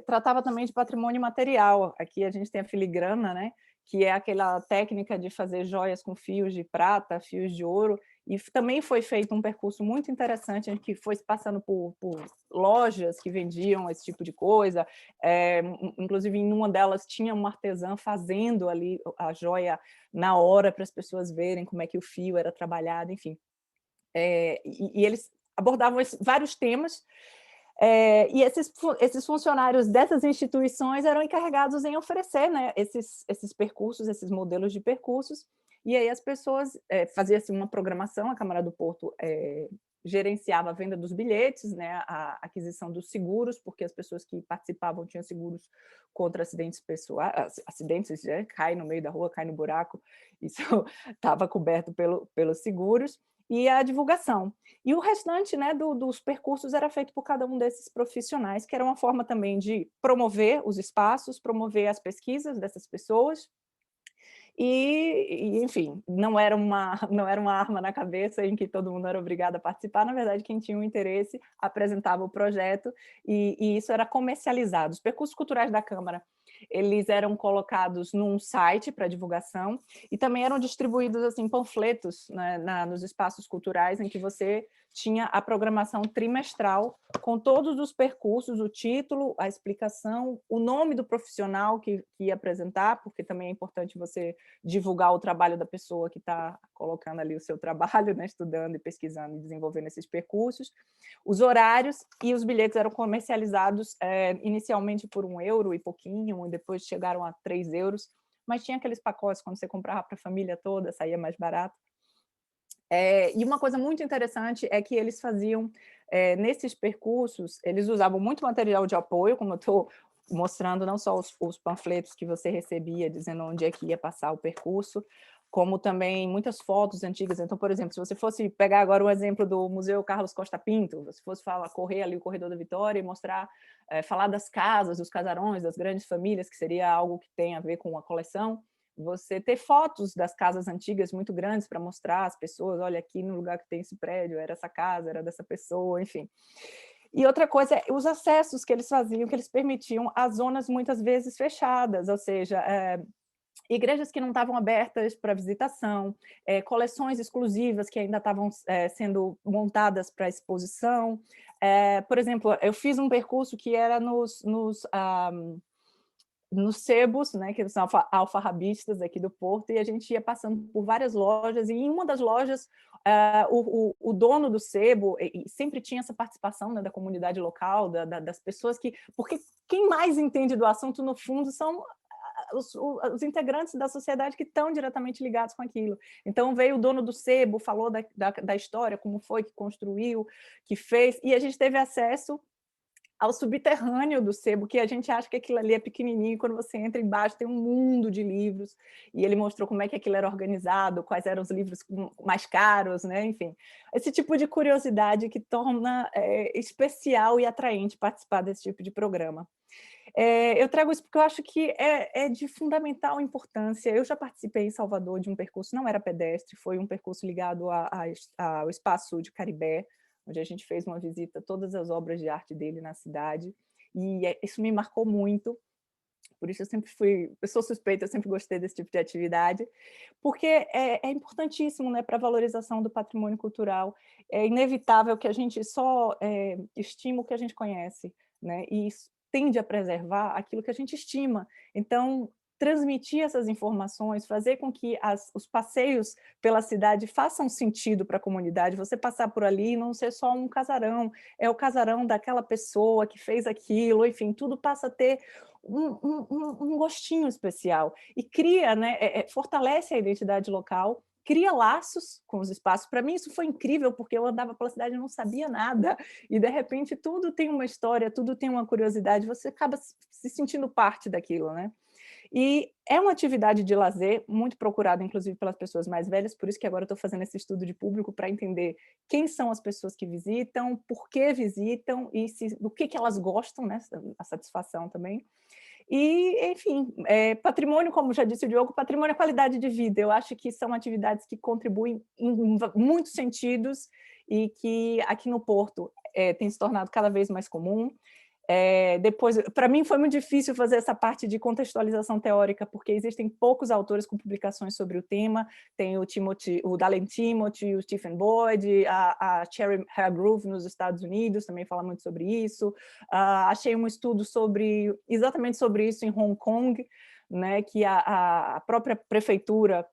tratava também de patrimônio material. Aqui a gente tem a filigrana, né, que é aquela técnica de fazer joias com fios de prata, fios de ouro, e também foi feito um percurso muito interessante, que foi passando por lojas que vendiam esse tipo de coisa, inclusive em uma delas tinha uma artesã fazendo ali a joia na hora para as pessoas verem como é que o fio era trabalhado, enfim. E eles abordavam vários temas, e esses funcionários dessas instituições eram encarregados em oferecer, né, esses percursos, esses modelos de percursos, e aí as pessoas fazia-se uma programação, a Câmara do Porto gerenciava a venda dos bilhetes, né, a aquisição dos seguros, porque as pessoas que participavam tinham seguros contra acidentes pessoais, acidentes, né, cai no meio da rua, cai no buraco, isso estava coberto pelos seguros, e a divulgação. E o restante, né, dos percursos era feito por cada um desses profissionais, que era uma forma também de promover os espaços, promover as pesquisas dessas pessoas, enfim, não era uma arma na cabeça em que todo mundo era obrigado a participar, na verdade, quem tinha um interesse apresentava o projeto, e isso era comercializado. Os percursos culturais da Câmara, eles eram colocados num site para divulgação, e também eram distribuídos assim, panfletos, né, nos espaços culturais, em que você tinha a programação trimestral, com todos os percursos, o título, a explicação, o nome do profissional que ia apresentar, porque também é importante você divulgar o trabalho da pessoa que está colocando ali o seu trabalho, né, estudando e pesquisando e desenvolvendo esses percursos, os horários, e os bilhetes eram comercializados inicialmente por €1 e pouquinho, e depois chegaram a €3, mas tinha aqueles pacotes, quando você comprava para a família toda, saía mais barato. E uma coisa muito interessante é que eles faziam, nesses percursos, eles usavam muito material de apoio, como eu estou mostrando, não só os panfletos que você recebia, dizendo onde é que ia passar o percurso, como também muitas fotos antigas. Então, por exemplo, se você fosse pegar agora o exemplo do Museu Carlos Costa Pinto, se fosse correr ali o Corredor da Vitória e mostrar, falar das casas, dos casarões, das grandes famílias, que seria algo que tem a ver com a coleção, você ter fotos das casas antigas muito grandes para mostrar às pessoas, olha, aqui no lugar que tem esse prédio, era essa casa, era dessa pessoa, enfim. E outra coisa é os acessos que eles faziam, que eles permitiam a zonas muitas vezes fechadas, ou seja, igrejas que não estavam abertas para visitação, coleções exclusivas que ainda estavam sendo montadas para exposição. Por exemplo, eu fiz um percurso que era nos sebos, né, que são alfarrabistas aqui do Porto, e a gente ia passando por várias lojas, e em uma das lojas, o dono do sebo sempre tinha essa participação, né, da comunidade local, das pessoas que... Porque quem mais entende do assunto, no fundo, são os integrantes da sociedade que estão diretamente ligados com aquilo. Então, veio o dono do sebo, falou da história, como foi que construiu, que fez, e a gente teve acesso ao subterrâneo do sebo, que a gente acha que aquilo ali é pequenininho, quando você entra embaixo tem um mundo de livros, e ele mostrou como é que aquilo era organizado, quais eram os livros mais caros, né? Enfim, esse tipo de curiosidade que torna especial e atraente participar desse tipo de programa. Eu trago isso porque eu acho que é de fundamental importância. Eu já participei em Salvador de um percurso, não era pedestre, foi um percurso ligado ao Espaço de Caribé, onde a gente fez uma visita a todas as obras de arte dele na cidade, e isso me marcou muito, por isso eu sou suspeita, eu sempre gostei desse tipo de atividade, porque é importantíssimo, né, para a valorização do patrimônio cultural. É inevitável que a gente só estima o que a gente conhece, né, e isso tende a preservar aquilo que a gente estima. Então, transmitir essas informações, fazer com que os passeios pela cidade façam sentido para a comunidade, você passar por ali e não ser só um casarão, é o casarão daquela pessoa que fez aquilo, enfim, tudo passa a ter um gostinho especial, e cria, né, fortalece a identidade local, cria laços com os espaços. Para mim isso foi incrível, porque eu andava pela cidade e não sabia nada, e de repente tudo tem uma história, tudo tem uma curiosidade, você acaba se sentindo parte daquilo, né? E é uma atividade de lazer muito procurada, inclusive, pelas pessoas mais velhas, por isso que agora eu estou fazendo esse estudo de público para entender quem são as pessoas que visitam, por que visitam e do que elas gostam, né? A satisfação também. E, enfim, patrimônio, como já disse o Diogo, patrimônio é qualidade de vida. Eu acho que são atividades que contribuem em muitos sentidos e que aqui no Porto tem se tornado cada vez mais comum. Depois, para mim foi muito difícil fazer essa parte de contextualização teórica, porque existem poucos autores com publicações sobre o tema. Tem o Dallin Timothy, o Stephen Boyd, a Cherry Hargrove nos Estados Unidos também fala muito sobre isso. Achei um estudo exatamente sobre isso em Hong Kong, né, que a própria prefeitura,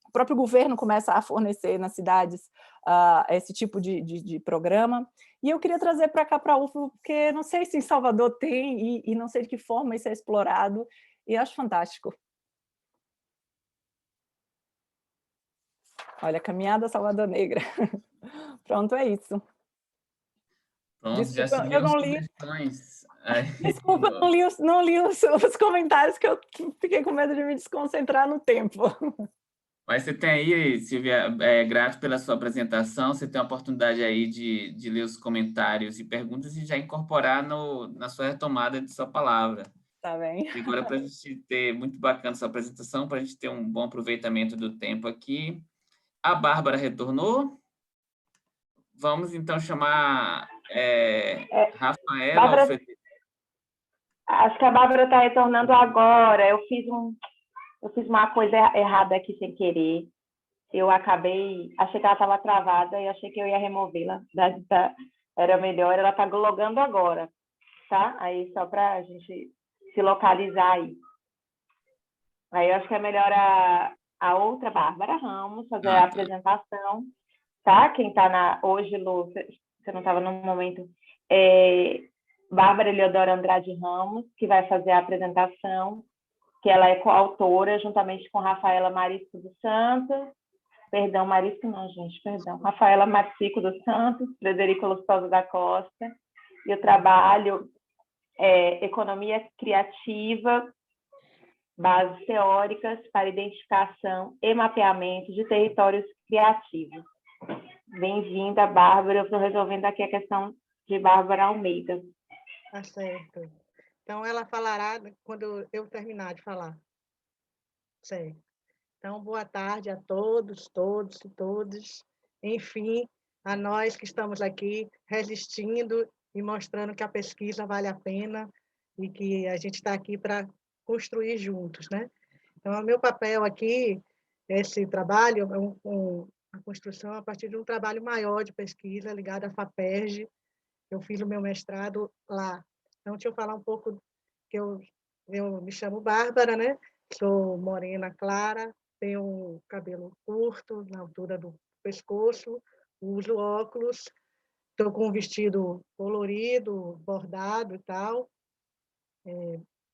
o próprio governo começa a fornecer nas cidades esse tipo de programa. E eu queria trazer para cá, para a UFO, porque não sei se em Salvador tem, e não sei de que forma isso é explorado, e acho fantástico. Olha, Caminhada Salvador Negra. Pronto, é isso. Pronto, Desculpa, já eu seguiram não as li. sugestões. Desculpa, não li os comentários, que eu fiquei com medo de me desconcentrar no tempo. Mas você tem aí, Silvia, grato pela sua apresentação, você tem a oportunidade aí de ler os comentários e perguntas e já incorporar na sua retomada de sua palavra. Tá bem. E agora, para a gente ter muito bacana sua apresentação, para a gente ter um bom aproveitamento do tempo aqui. A Bárbara retornou. Vamos, então, chamar Rafaela Bárbara, ou Frederico. acho que a Bárbara está retornando agora. Eu fiz uma coisa errada aqui sem querer. Achei que ela estava travada e achei que eu ia removê-la. Era melhor, ela está logando agora, tá? Aí só para a gente se localizar aí. Aí eu acho que é melhor a outra Bárbara Ramos fazer a apresentação, tá? Quem está hoje, Lu, você não estava no momento, Bárbara Eleodora Andrade Ramos, que vai fazer a apresentação, que ela é coautora, juntamente com Rafaela Marisco dos Santos, Rafaela Marisco dos Santos, Frederico Lustosa da Costa, e o trabalho é Economia Criativa, Bases Teóricas para Identificação e Mapeamento de Territórios Criativos. Bem-vinda, Bárbara. Eu estou resolvendo aqui a questão de Bárbara Almeida. Tá certo. Então, ela falará quando eu terminar de falar. Certo. Então, boa tarde a todos e todas. Enfim, a nós que estamos aqui resistindo e mostrando que a pesquisa vale a pena e que a gente está aqui para construir juntos, né? Então, o meu papel aqui, esse trabalho, a construção a partir de um trabalho maior de pesquisa ligado à FAPERJ. Eu fiz o meu mestrado lá. Então, deixa eu falar um pouco, que eu me chamo Bárbara, né? Sou morena clara, tenho um cabelo curto, na altura do pescoço, uso óculos, estou com um vestido colorido, bordado e tal,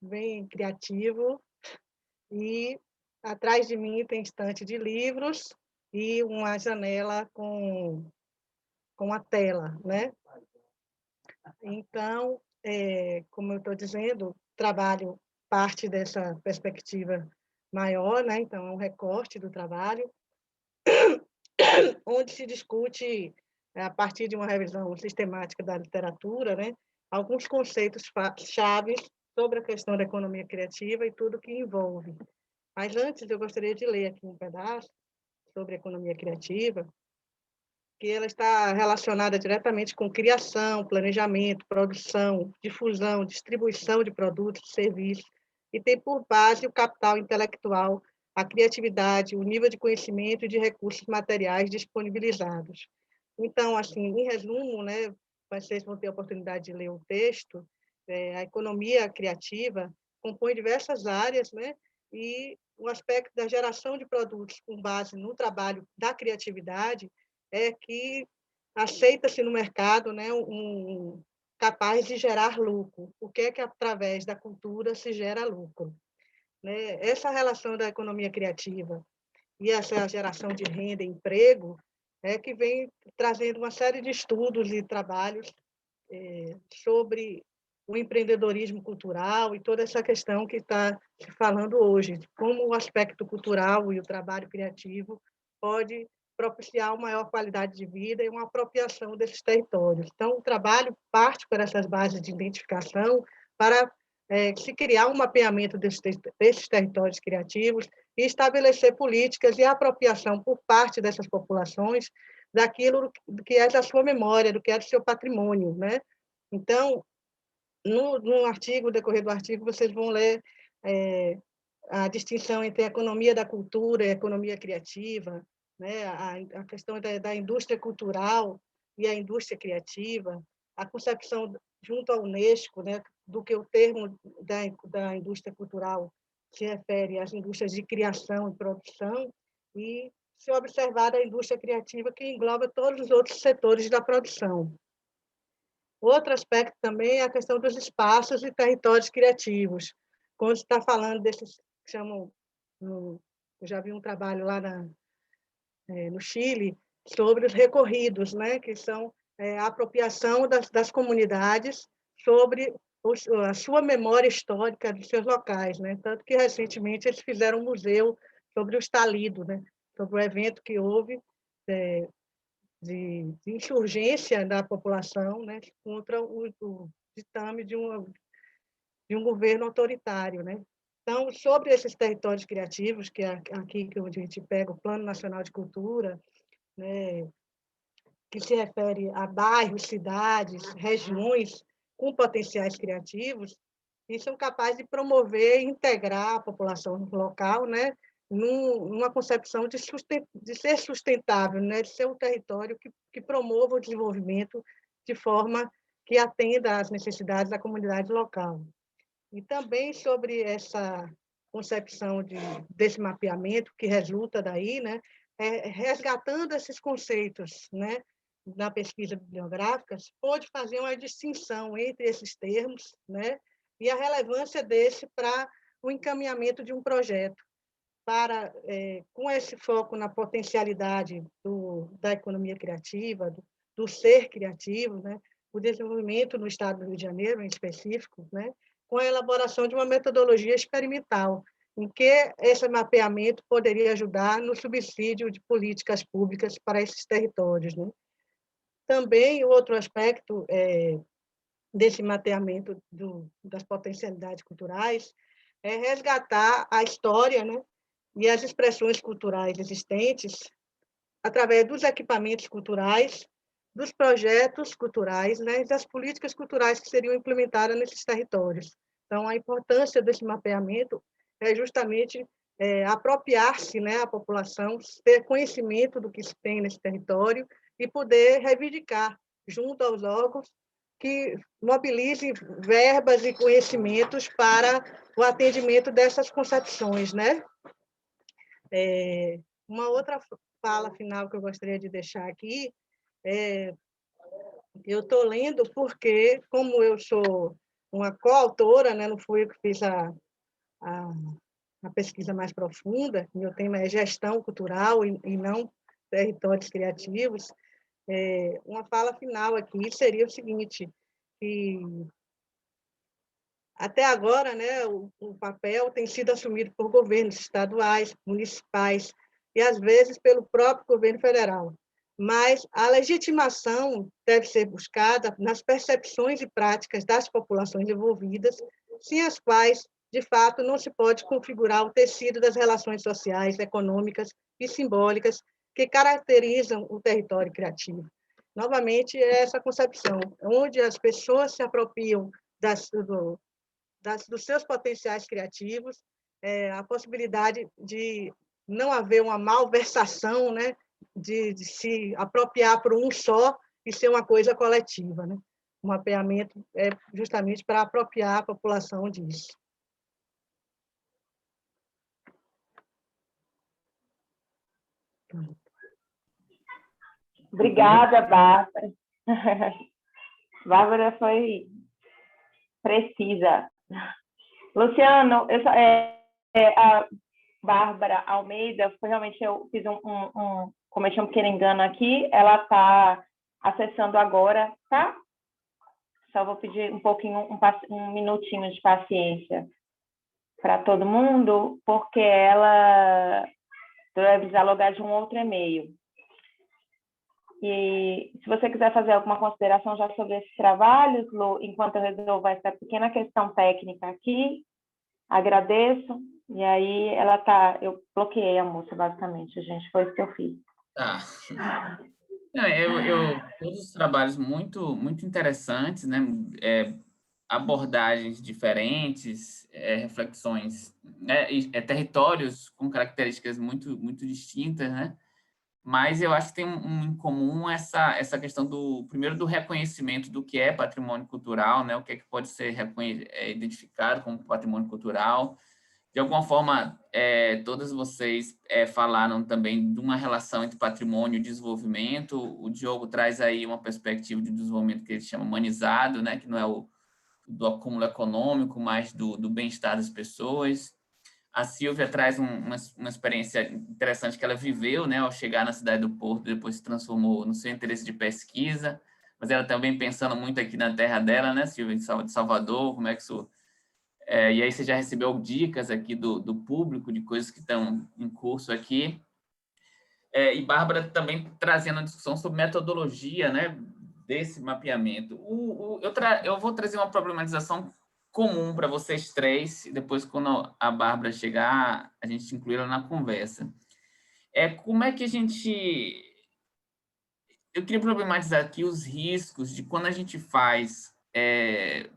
bem criativo, e atrás de mim tem estante de livros e uma janela com a tela, né? Então, como eu estou dizendo, trabalho parte dessa perspectiva maior, né? Então, é um recorte do trabalho, onde se discute, a partir de uma revisão sistemática da literatura, né? Alguns conceitos chaves sobre a questão da economia criativa e tudo que envolve. Mas antes, eu gostaria de ler aqui um pedaço sobre a economia criativa, que ela está relacionada diretamente com criação, planejamento, produção, difusão, distribuição de produtos e serviços, e tem por base o capital intelectual, a criatividade, o nível de conhecimento e de recursos materiais disponibilizados. Então, assim, em resumo, né, vocês vão ter a oportunidade de ler o texto, a economia criativa compõe diversas áreas, né, e o aspecto da geração de produtos com base no trabalho da criatividade é que aceita-se no mercado, né, capaz de gerar lucro. O que é que através da cultura se gera lucro? Né? Essa relação da economia criativa e essa geração de renda e emprego é que vem trazendo uma série de estudos e trabalhos sobre o empreendedorismo cultural e toda essa questão que está se falando hoje, como o aspecto cultural e o trabalho criativo pode propiciar uma maior qualidade de vida e uma apropriação desses territórios. Então, o trabalho parte para essas bases de identificação para se criar um mapeamento desses territórios criativos e estabelecer políticas de apropriação por parte dessas populações daquilo que é da sua memória, do que é do seu patrimônio, né? Então, no artigo, no decorrer do artigo, vocês vão ler a distinção entre a economia da cultura e a economia criativa, né? A questão da indústria cultural e a indústria criativa, a concepção junto à Unesco, né, do que o termo da indústria cultural se refere às indústrias de criação e produção, e se observar a indústria criativa, que engloba todos os outros setores da produção. Outro aspecto também é a questão dos espaços e territórios criativos. Quando se está falando desses que chamam, eu já vi um trabalho lá no Chile, sobre os recorridos, né, que são a apropriação das comunidades sobre a sua memória histórica dos seus locais, né? Tanto que, recentemente, eles fizeram um museu sobre o estalido, né? Sobre o evento que houve de insurgência da população, né? Contra o ditame de um governo autoritário, né? Então, sobre esses territórios criativos, que é aqui que a gente pega o Plano Nacional de Cultura, né, que se refere a bairros, cidades, regiões com potenciais criativos, e são capazes de promover e integrar a população local, né, numa concepção de ser sustentável, né, de ser um território que promova o desenvolvimento de forma que atenda às necessidades da comunidade local. E também sobre essa concepção desse mapeamento que resulta daí, né, resgatando esses conceitos, né, na pesquisa bibliográfica, se pôde fazer uma distinção entre esses termos, né, e a relevância desse para o encaminhamento de um projeto, para, com esse foco na potencialidade da economia criativa, do ser criativo, né, o desenvolvimento no Estado do Rio de Janeiro, em específico, né, com a elaboração de uma metodologia experimental, em que esse mapeamento poderia ajudar no subsídio de políticas públicas para esses territórios, né? Também, outro aspecto desse mapeamento das potencialidades culturais é resgatar a história, né, e as expressões culturais existentes através dos equipamentos culturais, dos projetos culturais, né, e das políticas culturais que seriam implementadas nesses territórios. Então, a importância desse mapeamento é justamente apropriar-se, né, a população, ter conhecimento do que se tem nesse território e poder reivindicar junto aos órgãos que mobilizem verbas e conhecimentos para o atendimento dessas concepções, né? Uma outra fala final que eu gostaria de deixar aqui eu estou lendo porque, como eu sou uma coautora, né, não fui eu que fiz a pesquisa mais profunda, meu tema é gestão cultural e não territórios criativos, uma fala final aqui seria o seguinte, que até agora, né, o papel tem sido assumido por governos estaduais, municipais e, às vezes, pelo próprio governo federal. Mas a legitimação deve ser buscada nas percepções e práticas das populações envolvidas, sem as quais, de fato, não se pode configurar o tecido das relações sociais, econômicas e simbólicas que caracterizam o território criativo. Novamente, é essa concepção, onde as pessoas se apropriam dos seus potenciais criativos, a possibilidade de não haver uma malversação, né, de se apropriar por um só e ser uma coisa coletiva, né? O mapeamento é justamente para apropriar a população disso. Obrigada, Bárbara. Bárbara foi precisa. Luciano, a Bárbara Almeida, foi realmente, eu fiz cometi um pequeno engano aqui, ela está acessando agora, tá? Só vou pedir um minutinho de paciência para todo mundo, porque ela deve dialogar de um outro e-mail. E se você quiser fazer alguma consideração já sobre esses trabalhos, Lu, enquanto eu resolvo essa pequena questão técnica aqui, agradeço. E aí eu bloqueei a moça, basicamente, gente, foi isso que eu fiz. Tá. Não, todos os trabalhos muito interessantes, né? abordagens diferentes, reflexões, né, territórios com características muito distintas, né? Mas eu acho que tem em comum essa questão primeiro, do reconhecimento do que é patrimônio cultural, né? O que é que pode ser identificado como patrimônio cultural. De alguma forma, todas vocês falaram também de uma relação entre patrimônio e desenvolvimento. O Diogo traz aí uma perspectiva de desenvolvimento que ele chama humanizado, né? Que não é do acúmulo econômico, mas do bem-estar das pessoas. A Silvia traz uma experiência interessante que ela viveu, né, ao chegar na cidade do Porto, depois se transformou no seu interesse de pesquisa, mas ela também pensando muito aqui na terra dela, né, Silvia, de Salvador, como é que isso... e aí você já recebeu dicas aqui do público, de coisas que estão em curso aqui. E Bárbara também trazendo a discussão sobre metodologia, né, desse mapeamento. Eu vou trazer uma problematização comum para vocês três, e depois, quando a Bárbara chegar, a gente inclui ela na conversa. Como é que a gente... Eu queria problematizar aqui os riscos de quando a gente faz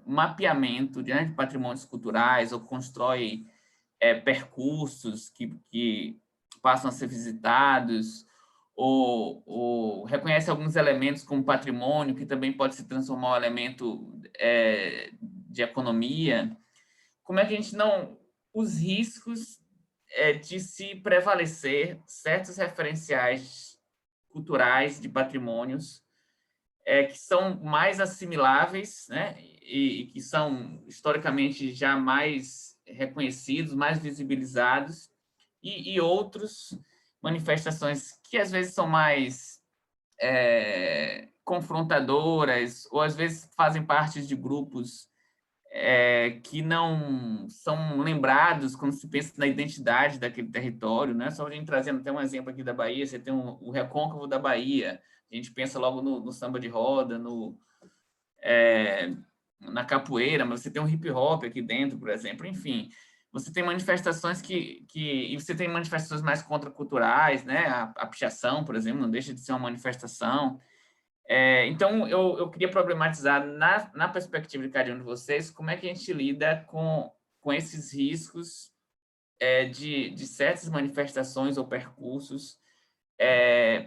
mapeamento de patrimônios culturais ou constrói percursos que passam a ser visitados, ou reconhece alguns elementos como patrimônio, que também pode se transformar em um elemento de economia. Como é que a gente não... Os riscos de se prevalecer certos referenciais culturais de patrimônios que são mais assimiláveis, né, e que são historicamente já mais reconhecidos, mais visibilizados, e outros manifestações que às vezes são mais confrontadoras, ou às vezes fazem parte de grupos que não são lembrados quando se pensa na identidade daquele território, né? Só a gente trazendo até um exemplo aqui da Bahia, você tem o Recôncavo da Bahia, a gente pensa logo no samba de roda, na capoeira, mas você tem um hip hop aqui dentro, por exemplo, enfim, você tem manifestações e você tem manifestações mais contraculturais, né? A pichação, por exemplo, não deixa de ser uma manifestação. Então, eu queria problematizar na perspectiva de cada um de vocês como é que a gente lida com esses riscos de certas manifestações ou percursos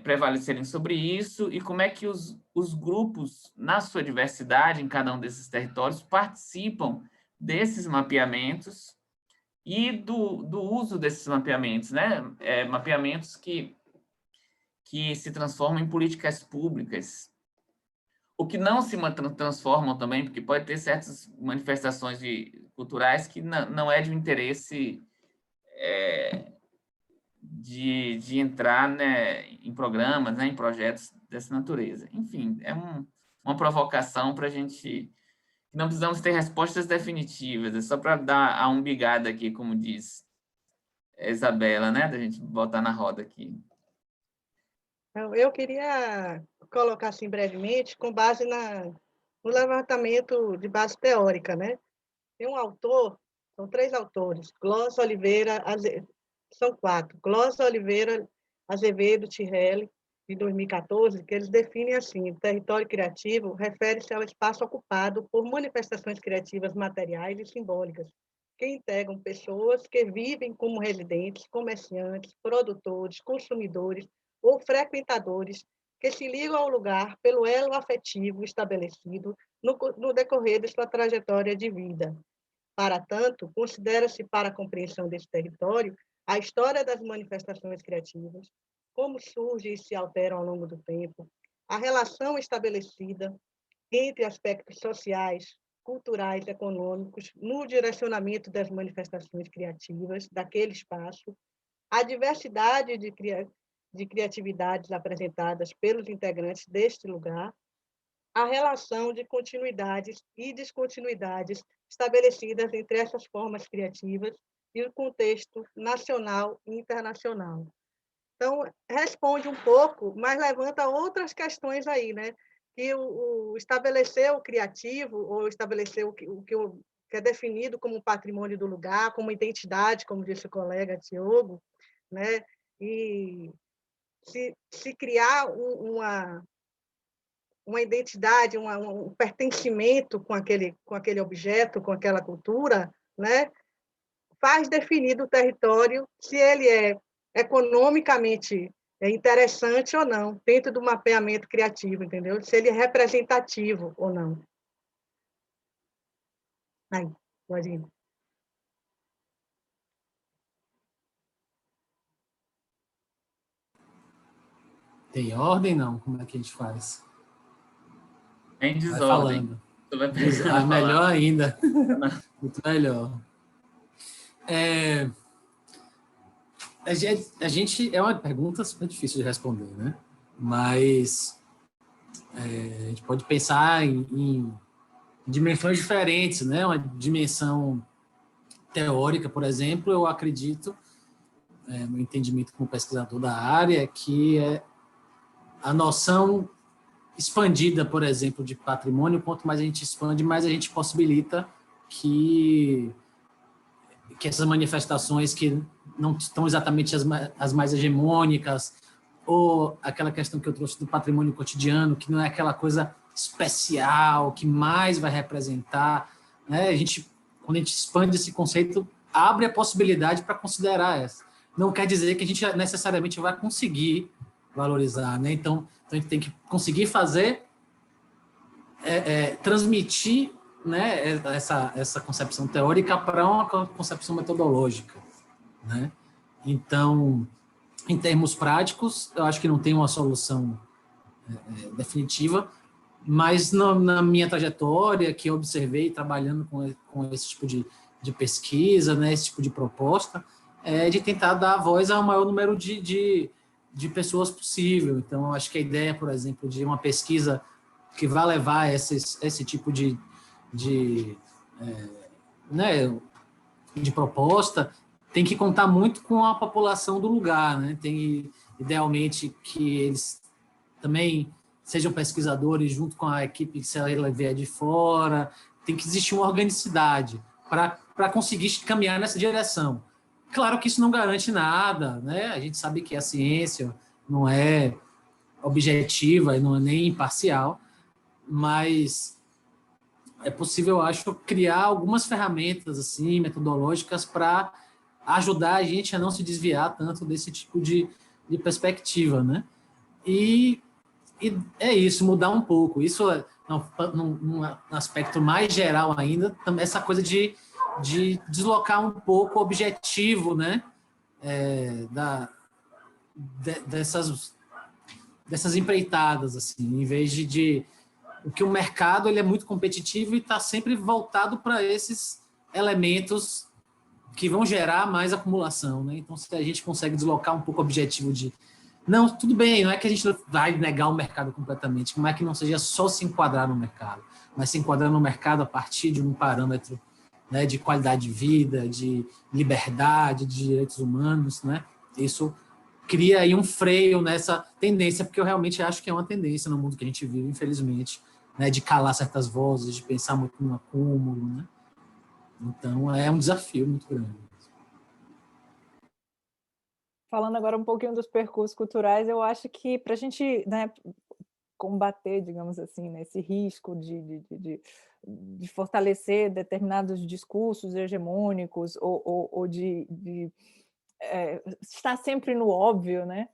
prevalecerem sobre isso, e como é que os grupos, na sua diversidade, em cada um desses territórios, participam desses mapeamentos e do uso desses mapeamentos, né? Mapeamentos que se transformam em políticas públicas, o que não se transformam também, porque pode ter certas manifestações culturais que não é de um interesse de entrar, né, em programas, né, em projetos dessa natureza. Enfim, uma provocação para a gente... Não precisamos ter respostas definitivas, é só para dar a umbigada aqui, como diz a Isabela, né, da gente botar na roda aqui. Então, eu queria colocar assim brevemente, com base no levantamento de base teórica, né? Tem um autor, são 3 autores, Glossa Oliveira, são 4, Glossa Oliveira, Azevedo, Tirelli, de 2014, que eles definem assim: o território criativo refere-se ao espaço ocupado por manifestações criativas materiais e simbólicas, que integram pessoas que vivem como residentes, comerciantes, produtores, consumidores ou frequentadores, que se ligam ao lugar pelo elo afetivo estabelecido no decorrer de sua trajetória de vida. Para tanto, considera-se para a compreensão desse território a história das manifestações criativas, como surgem e se alteram ao longo do tempo, a relação estabelecida entre aspectos sociais, culturais, econômicos, no direcionamento das manifestações criativas daquele espaço, a diversidade de criatividades apresentadas pelos integrantes deste lugar, a relação de continuidades e descontinuidades estabelecidas entre essas formas criativas e o contexto nacional e internacional. Então, responde um pouco, mas levanta outras questões aí, né? Que o estabelecer o criativo, ou estabelecer o que é definido como patrimônio do lugar, como identidade, como disse o colega Diogo, né? E se criar uma identidade, um pertencimento com aquele objeto, com aquela cultura, né? Faz definir do território se ele é economicamente interessante ou não, dentro do mapeamento criativo, entendeu? Se ele é representativo ou não. Aí, pode ir. Tem ordem, não? Como é que a gente faz? Em Vai desordem. falando. Tu vai pegando a Melhor palavra. ainda. Muito melhor. A gente é uma pergunta super difícil de responder, né? Mas a gente pode pensar em dimensões diferentes, né? Uma dimensão teórica, por exemplo, eu acredito, no entendimento como pesquisador da área, que é a noção expandida, por exemplo, de patrimônio. Quanto mais a gente expande, mais a gente possibilita que essas manifestações que não estão exatamente as mais hegemônicas, ou aquela questão que eu trouxe do patrimônio cotidiano, que não é aquela coisa especial, que mais vai representar, né? Quando a gente expande esse conceito, abre a possibilidade para considerar essa. Não quer dizer que a gente necessariamente vai conseguir valorizar, né? Então a gente tem que conseguir fazer, transmitir, né, essa concepção teórica para uma concepção metodológica, né? Então, em termos práticos, eu acho que não tem uma solução definitiva, mas na minha trajetória, que eu observei trabalhando com esse tipo de pesquisa, né, esse tipo de proposta, de tentar dar voz ao maior número de pessoas possível. Então, eu acho que a ideia, por exemplo, de uma pesquisa que vai levar esse tipo né, de proposta, tem que contar muito com a população do lugar, né? Tem, idealmente, que eles também sejam pesquisadores junto com a equipe que se ela vier de fora. Tem que existir uma organicidade para conseguir caminhar nessa direção. Claro que isso não garante nada, né? A gente sabe que a ciência não é objetiva e não é nem imparcial, mas é possível, eu acho, criar algumas ferramentas assim, metodológicas para ajudar a gente a não se desviar tanto desse tipo de perspectiva, né? E é isso, mudar um pouco. Isso, num aspecto mais geral ainda, também essa coisa de deslocar um pouco o objetivo, né? Dessas empreitadas, assim, em vez de o que o mercado ele é muito competitivo e está sempre voltado para esses elementos que vão gerar mais acumulação, né? Então, se a gente consegue deslocar um pouco o objetivo de não, tudo bem, não é que a gente vai negar o mercado completamente, não é que não seja só se enquadrar no mercado, mas se enquadrar no mercado a partir de um parâmetro, né, de qualidade de vida, de liberdade, de direitos humanos, né? Isso cria aí um freio nessa tendência, porque eu realmente acho que é uma tendência no mundo que a gente vive, infelizmente, né, de calar certas vozes, de pensar muito no acúmulo, né? Então, é um desafio muito grande. Falando agora um pouquinho dos percursos culturais, eu acho que para a gente, né, combater, digamos assim, né, esse risco de fortalecer determinados discursos hegemônicos ou de estar sempre no óbvio, né?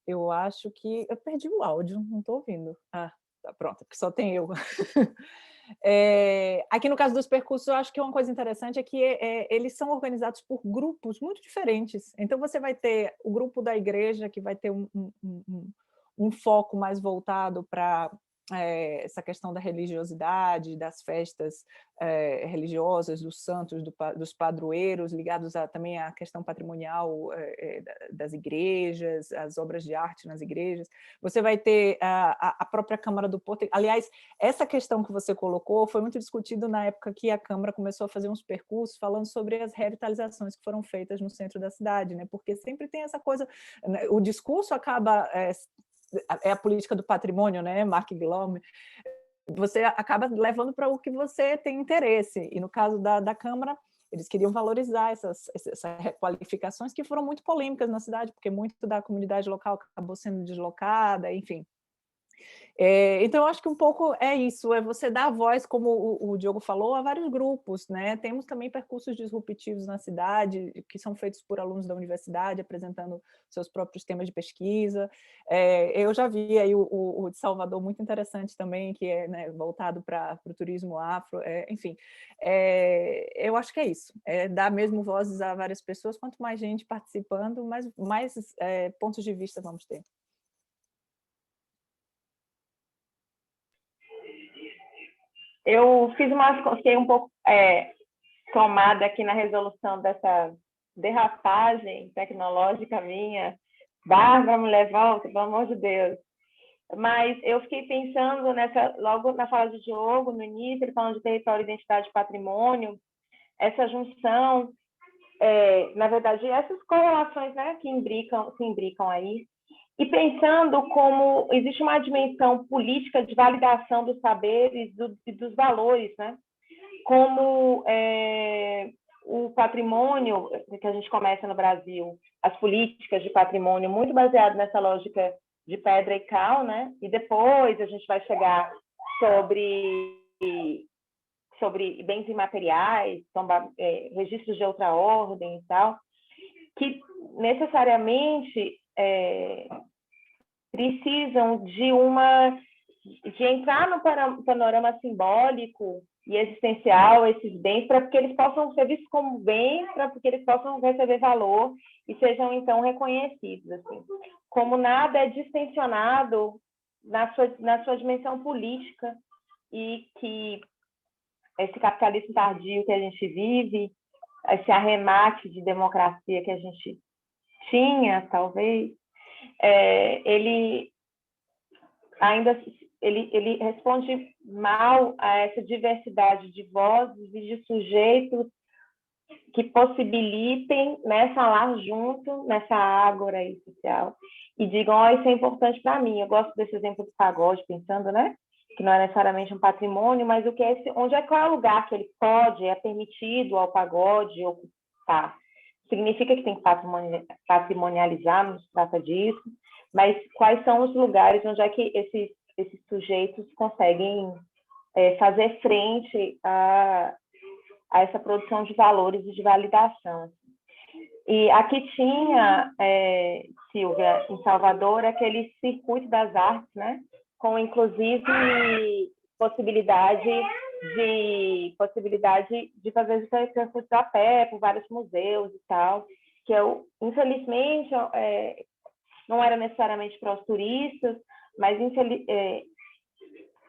Eu acho que... Eu perdi o áudio, não estou ouvindo. Ah, tá pronto, porque só tem eu. Aqui no caso dos percursos, eu acho que uma coisa interessante é que eles são organizados por grupos muito diferentes. Então, você vai ter o grupo da igreja, que vai ter um foco mais voltado para essa questão da religiosidade, das festas religiosas, dos santos, dos padroeiros, ligados também à questão patrimonial das igrejas, as obras de arte nas igrejas. Você vai ter a própria Câmara do Porto. Aliás, essa questão que você colocou foi muito discutido na época que a Câmara começou a fazer uns percursos falando sobre as revitalizações que foram feitas no centro da cidade, né? Porque sempre tem essa coisa, né? O discurso acaba... É a política do patrimônio, né? Mark Glom. Você acaba levando para o que você tem interesse. E no caso da Câmara, eles queriam valorizar essas requalificações que foram muito polêmicas na cidade, porque muito da comunidade local acabou sendo deslocada, enfim. Então, eu acho que um pouco é isso, é você dar voz, como o Diogo falou, a vários grupos, né? Temos também percursos disruptivos na cidade, que são feitos por alunos da universidade, apresentando seus próprios temas de pesquisa. Eu já vi aí o de Salvador, muito interessante também, que é, né, voltado para o turismo afro, enfim. Eu acho que é isso, dar mesmo vozes a várias pessoas, quanto mais gente participando, mais pontos de vista vamos ter. Eu fiquei um pouco tomada aqui na resolução dessa derrapagem tecnológica minha. Bárbara, mulher, volta, pelo amor de Deus. Mas eu fiquei pensando logo na fala de Diogo, no início, ele falando de território, identidade e patrimônio, essa junção, na verdade, essas correlações, né, que se imbricam aí, e pensando como existe uma dimensão política de validação dos saberes e dos valores, né? Como o patrimônio que a gente começa no Brasil, as políticas de patrimônio, muito baseado nessa lógica de pedra e cal, né? E depois a gente vai chegar sobre bens imateriais, registros de outra ordem e tal, que necessariamente precisam de entrar no panorama simbólico e existencial esses bens, para que eles possam ser vistos como bens, para que eles possam receber valor e sejam, então, reconhecidos. Assim. Como nada é distensionado na sua dimensão política, e que esse capitalismo tardio que a gente vive, esse arremate de democracia que a gente tinha, talvez, ele responde mal a essa diversidade de vozes e de sujeitos que possibilitem, né, falar junto nessa ágora aí social e digam, isso é importante para mim. Eu gosto desse exemplo do pagode, pensando, né, que não é necessariamente um patrimônio, mas qual é o lugar que ele é permitido ao pagode ocupar. Significa que tem que patrimonializar, não se trata disso, mas quais são os lugares onde é que esses sujeitos conseguem fazer frente a essa produção de valores e de validação. E aqui tinha, Silvia, em Salvador, aquele circuito das artes, né? Com, inclusive, possibilidade de fazer esse circuito a pé por vários museus e tal, que infelizmente, não era necessariamente para os turistas, mas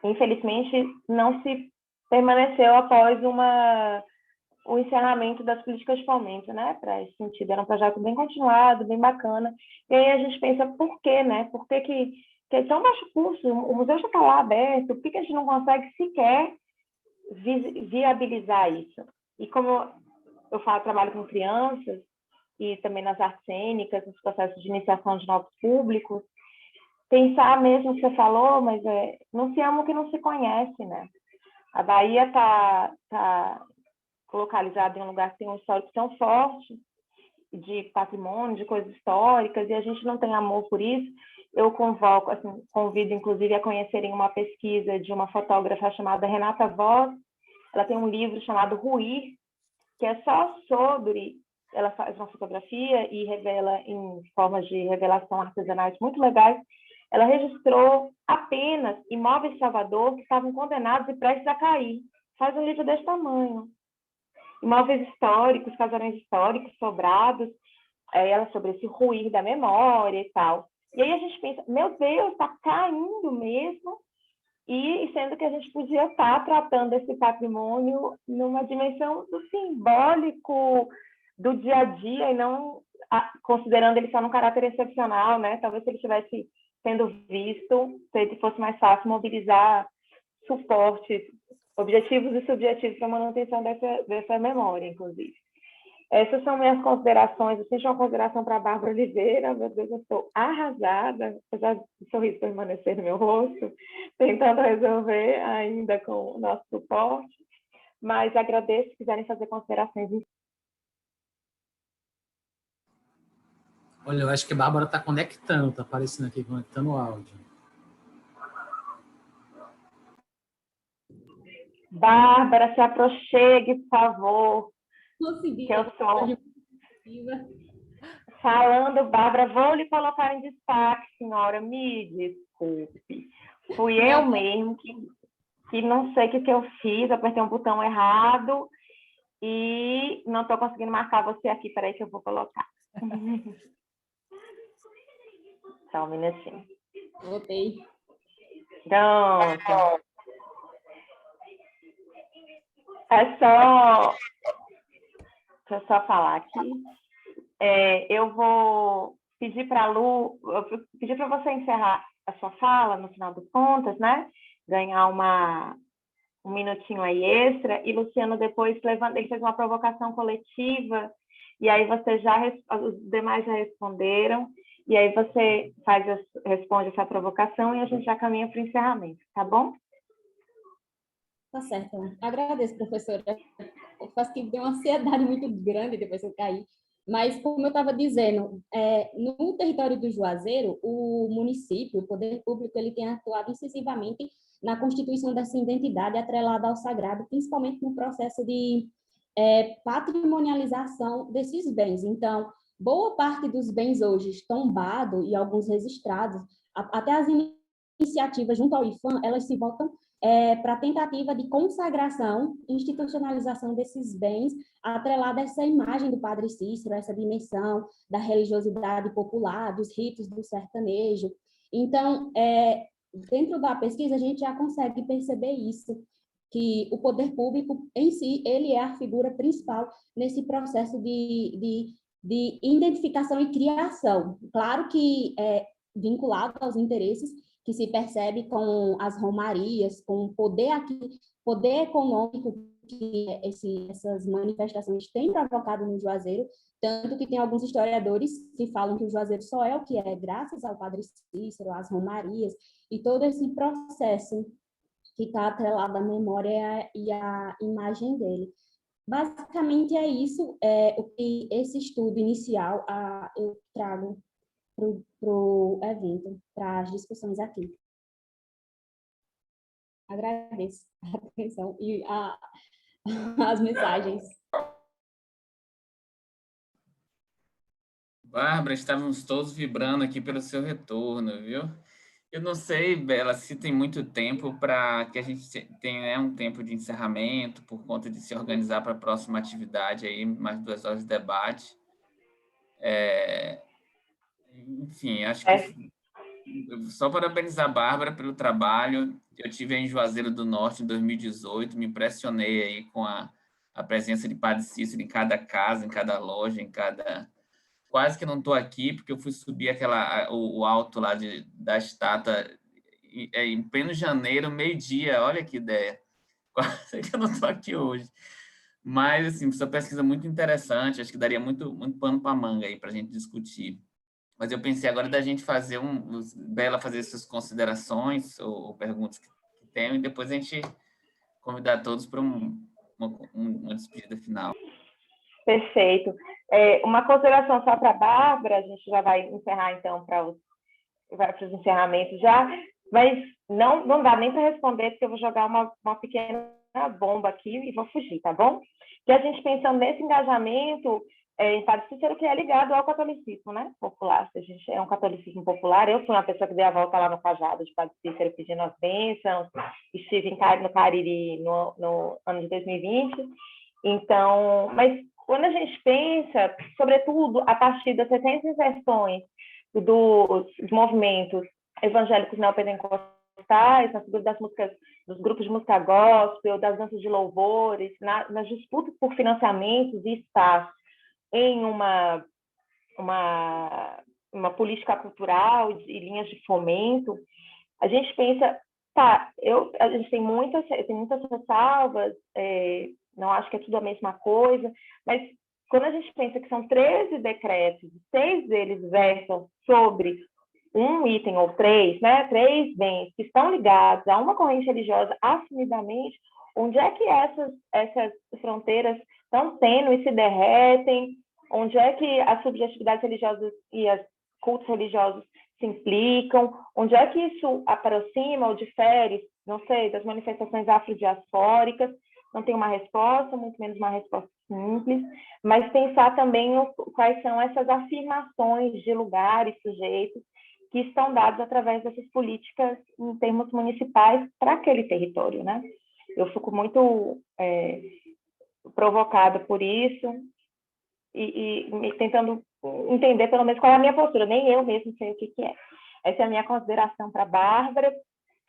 infelizmente não se permaneceu após o encerramento das políticas de fomento, né? Para esse sentido, era um projeto bem continuado, bem bacana. E aí a gente pensa, por quê, né? Por que é tão baixo custo? O museu já está lá aberto, por que a gente não consegue sequer viabilizar isso? E como eu trabalho com crianças, e também nas artes cênicas, nos processos de iniciação de novos públicos, pensar mesmo o que você falou, mas não se ama o que não se conhece, né? A Bahia está localizada em um lugar que tem um histórico tão forte de patrimônio, de coisas históricas, e a gente não tem amor por isso. Eu convido, inclusive, a conhecerem uma pesquisa de uma fotógrafa chamada Renata Voss. Ela tem um livro chamado Ruir, que é só sobre... Ela faz uma fotografia e revela em formas de revelação artesanais muito legais. Ela registrou apenas imóveis de Salvador que estavam condenados e prestes a cair. Faz um livro desse tamanho. Imóveis históricos, casarões históricos, sobrados, ela sobre esse ruir da memória e tal. E aí a gente pensa, meu Deus, está caindo mesmo, e sendo que a gente podia estar tratando esse patrimônio numa dimensão do simbólico, do dia a dia, e não considerando ele só num caráter excepcional, né? Talvez se ele estivesse sendo visto, fosse mais fácil mobilizar suportes objetivos e subjetivos para a manutenção dessa memória, inclusive. Essas são minhas considerações. Eu sinto uma consideração para a Bárbara Oliveira. Meu Deus, eu estou arrasada, apesar do sorriso permanecer no meu rosto, tentando resolver ainda com o nosso suporte. Mas agradeço se quiserem fazer considerações. Olha, eu acho que a Bárbara está conectando, está aparecendo aqui, conectando o áudio. Bárbara, se aproxime, por favor. Consegui. Que eu sou... Falando, Bárbara, vou lhe colocar em destaque, senhora, me desculpe. Fui eu mesmo que não sei o que eu fiz, apertei um botão errado e não estou conseguindo marcar você aqui. Peraí que eu vou colocar. Só um minutinho. Voltei. Pronto. É só... Deixa eu só falar aqui. Eu vou pedir para a Lu, pedir para você encerrar a sua fala no final das contas, né? Ganhar um minutinho aí extra. E Luciano depois ele fez uma provocação coletiva e aí os demais já responderam. E aí você responde essa provocação e a gente já caminha para o encerramento, tá bom? Tá certo. Agradeço, professora. Eu acho que deu uma ansiedade muito grande depois que eu caí. Mas, como eu estava dizendo, no território do Juazeiro, o município, o poder público, ele tem atuado incisivamente na constituição dessa identidade atrelada ao sagrado, principalmente no processo de patrimonialização desses bens. Então, boa parte dos bens hoje tombados e alguns registrados, até as iniciativas junto ao IFAM, elas se voltam para a tentativa de consagração, institucionalização desses bens, atrelada a essa imagem do Padre Cícero, essa dimensão da religiosidade popular, dos ritos do sertanejo. Então, dentro da pesquisa, a gente já consegue perceber isso, que o poder público em si, ele é a figura principal nesse processo de identificação e criação. Claro que vinculado aos interesses que se percebe com as romarias, com o poder econômico que essas manifestações têm provocado no Juazeiro, tanto que tem alguns historiadores que falam que o Juazeiro só é o que é graças ao Padre Cícero, às romarias, e todo esse processo que está atrelado à memória e à imagem dele. Basicamente é isso, o que esse estudo inicial eu trago para o evento, para as discussões aqui. Agradeço a atenção e as mensagens. Bárbara, estávamos todos vibrando aqui pelo seu retorno, viu? Eu não sei, Bela, se tem muito tempo para que a gente tenha um tempo de encerramento, por conta de se organizar para a próxima atividade, aí, mais 2 horas de debate. Enfim, acho que só parabenizar a Bárbara pelo trabalho. Eu estive em Juazeiro do Norte em 2018, me impressionei aí com a presença de Padre Cícero em cada casa, em cada loja, em cada... Quase que não estou aqui, porque eu fui subir o alto lá da estátua em pleno janeiro, meio-dia, olha que ideia. Quase que eu não estou aqui hoje. Mas, assim, essa pesquisa é muito interessante, acho que daria muito pano para manga aí para a gente discutir. Mas eu pensei agora da gente fazer Bela fazer essas considerações ou perguntas que tem, e depois a gente convidar todos para uma despedida final. Perfeito. Uma consideração só para a Bárbara, a gente já vai encerrar, então, para os encerramentos já, mas não dá nem para responder, porque eu vou jogar uma pequena bomba aqui e vou fugir, tá bom? Que a gente pensando nesse engajamento em Padre Cícero, que é ligado ao catolicismo, né? Popular. Se a gente é um catolicismo popular, eu fui uma pessoa que dei a volta lá no cajado de Padre Cícero pedindo as bênçãos, estive no Cariri no ano de 2020. Então, mas quando a gente pensa, sobretudo a partir das recentes inserções dos movimentos evangélicos neopentecostais, na figura das músicas, dos grupos de música gospel, das danças de louvores, nas disputas por financiamentos e espaço em uma política cultural e linhas de fomento, a gente pensa, a gente tem muitas ressalvas, não acho que é tudo a mesma coisa, mas quando a gente pensa que são 13 decretos, 6 deles versam sobre um item ou 3, né, 3 bens que estão ligados a uma corrente religiosa assumidamente, onde é que essas fronteiras tão tênues se derretem, onde é que as subjetividades religiosas e os cultos religiosos se implicam, onde é que isso aproxima ou difere não sei, das manifestações afrodiaspóricas, não tem uma resposta, muito menos uma resposta simples, mas pensar também quais são essas afirmações de lugares, sujeitos, que estão dados através dessas políticas em termos municipais para aquele território, né? Eu fico muito provocada por isso e tentando entender pelo menos qual é a minha postura, nem eu mesmo sei o que é. Essa é a minha consideração para a Bárbara,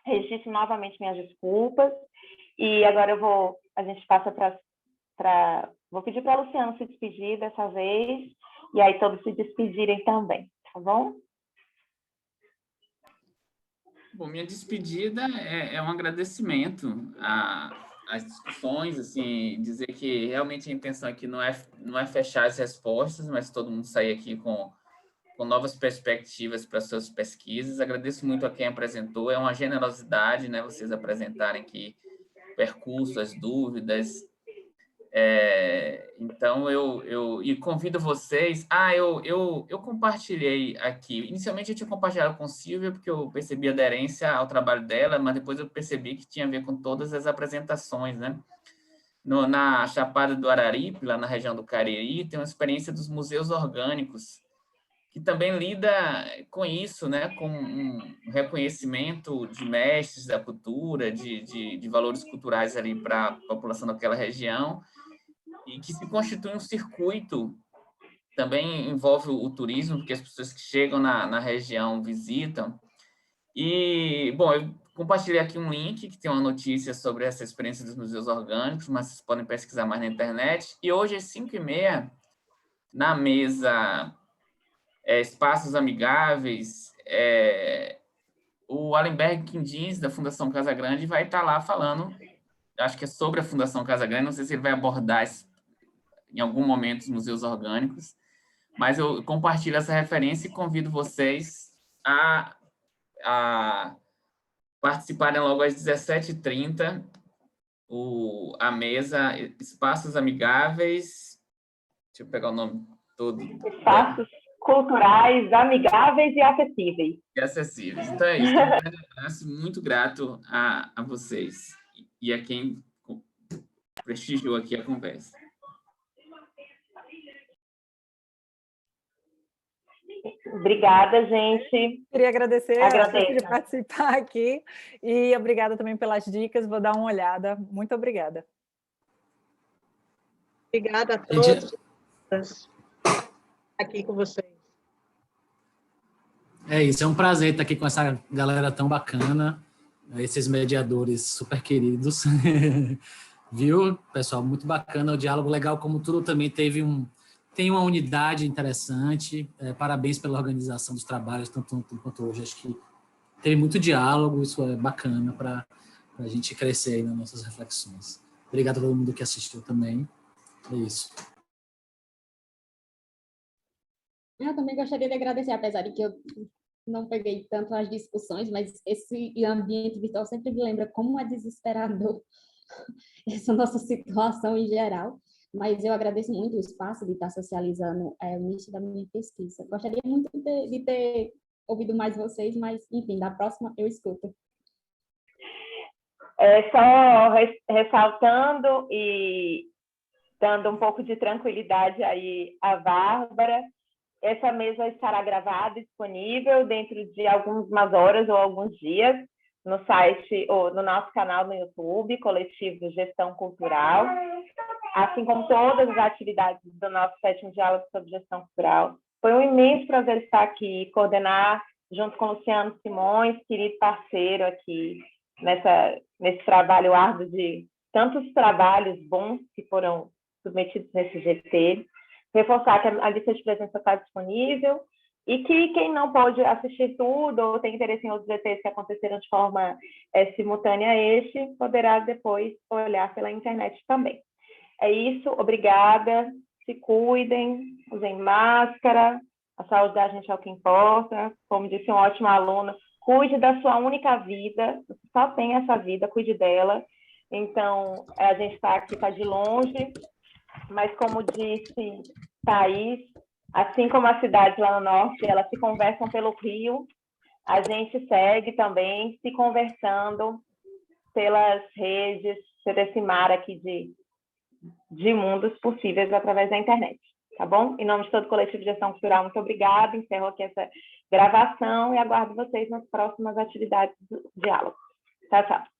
registro novamente minhas desculpas, e agora a gente passa vou pedir para a Luciana se despedir dessa vez, e aí todos se despedirem também, tá bom? Bom, minha despedida é um agradecimento às discussões, assim, dizer que realmente a intenção aqui não é fechar as respostas, mas todo mundo sair aqui com novas perspectivas para suas pesquisas. Agradeço muito a quem apresentou, é uma generosidade, né, vocês apresentarem aqui o percurso, as dúvidas. Então, eu convido vocês... eu compartilhei aqui. Inicialmente, eu tinha compartilhado com Silvia, porque eu percebi aderência ao trabalho dela, mas depois eu percebi que tinha a ver com todas as apresentações, né? Na Chapada do Araripe, lá na região do Cariri, tem uma experiência dos museus orgânicos, que também lida com isso, né? Com um reconhecimento de mestres da cultura, de valores culturais ali para a população daquela região, e que se constitui um circuito, também envolve o turismo, porque as pessoas que chegam na região visitam. E, bom, eu compartilhei aqui um link que tem uma notícia sobre essa experiência dos museus orgânicos, mas vocês podem pesquisar mais na internet. E hoje, às 5h30, na mesa Espaços Amigáveis, o Alenberg Quindins, da Fundação Casa Grande, vai estar lá falando, acho que é sobre a Fundação Casa Grande, não sei se ele vai abordar em algum momento os museus orgânicos, mas eu compartilho essa referência e convido vocês a participarem logo às 17h30, a mesa Espaços Amigáveis, deixa eu pegar o nome todo. Espaços culturais, amigáveis e acessíveis. E acessíveis. Então é isso. Um grande abraço, muito grato a vocês e a quem prestigiou aqui a conversa. Obrigada, gente. Queria agradecer a chance de participar aqui e obrigada também pelas dicas, vou dar uma olhada. Muito obrigada. Obrigada a todos aqui com vocês. É isso, é um prazer estar aqui com essa galera tão bacana, esses mediadores super queridos. Viu, pessoal? Muito bacana, o diálogo legal, como tudo também tem uma unidade interessante. Parabéns pela organização dos trabalhos, tanto quanto hoje. Acho que teve muito diálogo, isso é bacana para a gente crescer aí nas nossas reflexões. Obrigado a todo mundo que assistiu também. É isso. Eu também gostaria de agradecer, apesar de que eu não peguei tanto as discussões, mas esse ambiente virtual sempre me lembra como é desesperador essa nossa situação em geral. Mas eu agradeço muito o espaço de estar socializando o início da minha pesquisa. Gostaria muito de ter ouvido mais vocês, mas, enfim, da próxima eu escuto. Só ressaltando e dando um pouco de tranquilidade aí à Bárbara, essa mesa estará gravada e disponível dentro de algumas horas ou alguns dias no site ou no nosso canal no YouTube, Coletivo Gestão Cultural, assim como todas as atividades do nosso 7º Diálogo sobre Gestão Cultural. Foi um imenso prazer estar aqui, coordenar junto com o Luciano Simões, querido parceiro aqui, nesse trabalho árduo de tantos trabalhos bons que foram submetidos nesse GT. Reforçar que a lista de presença está disponível e que quem não pode assistir tudo ou tem interesse em outros GTs que aconteceram de forma simultânea a este, poderá depois olhar pela internet também. É isso, obrigada, se cuidem, usem máscara, a saúde da gente é o que importa, como disse um ótimo aluno, cuide da sua única vida, você só tem essa vida, cuide dela. Então, a gente está aqui, está de longe, mas como disse Thaís, assim como as cidades lá no norte, elas se conversam pelo rio, a gente segue também se conversando pelas redes, por esse mar aqui de mundos possíveis através da internet, tá bom? Em nome de todo o Coletivo de Gestão Cultural, muito obrigada. Encerro aqui essa gravação e aguardo vocês nas próximas atividades do diálogo. Tchau, tchau.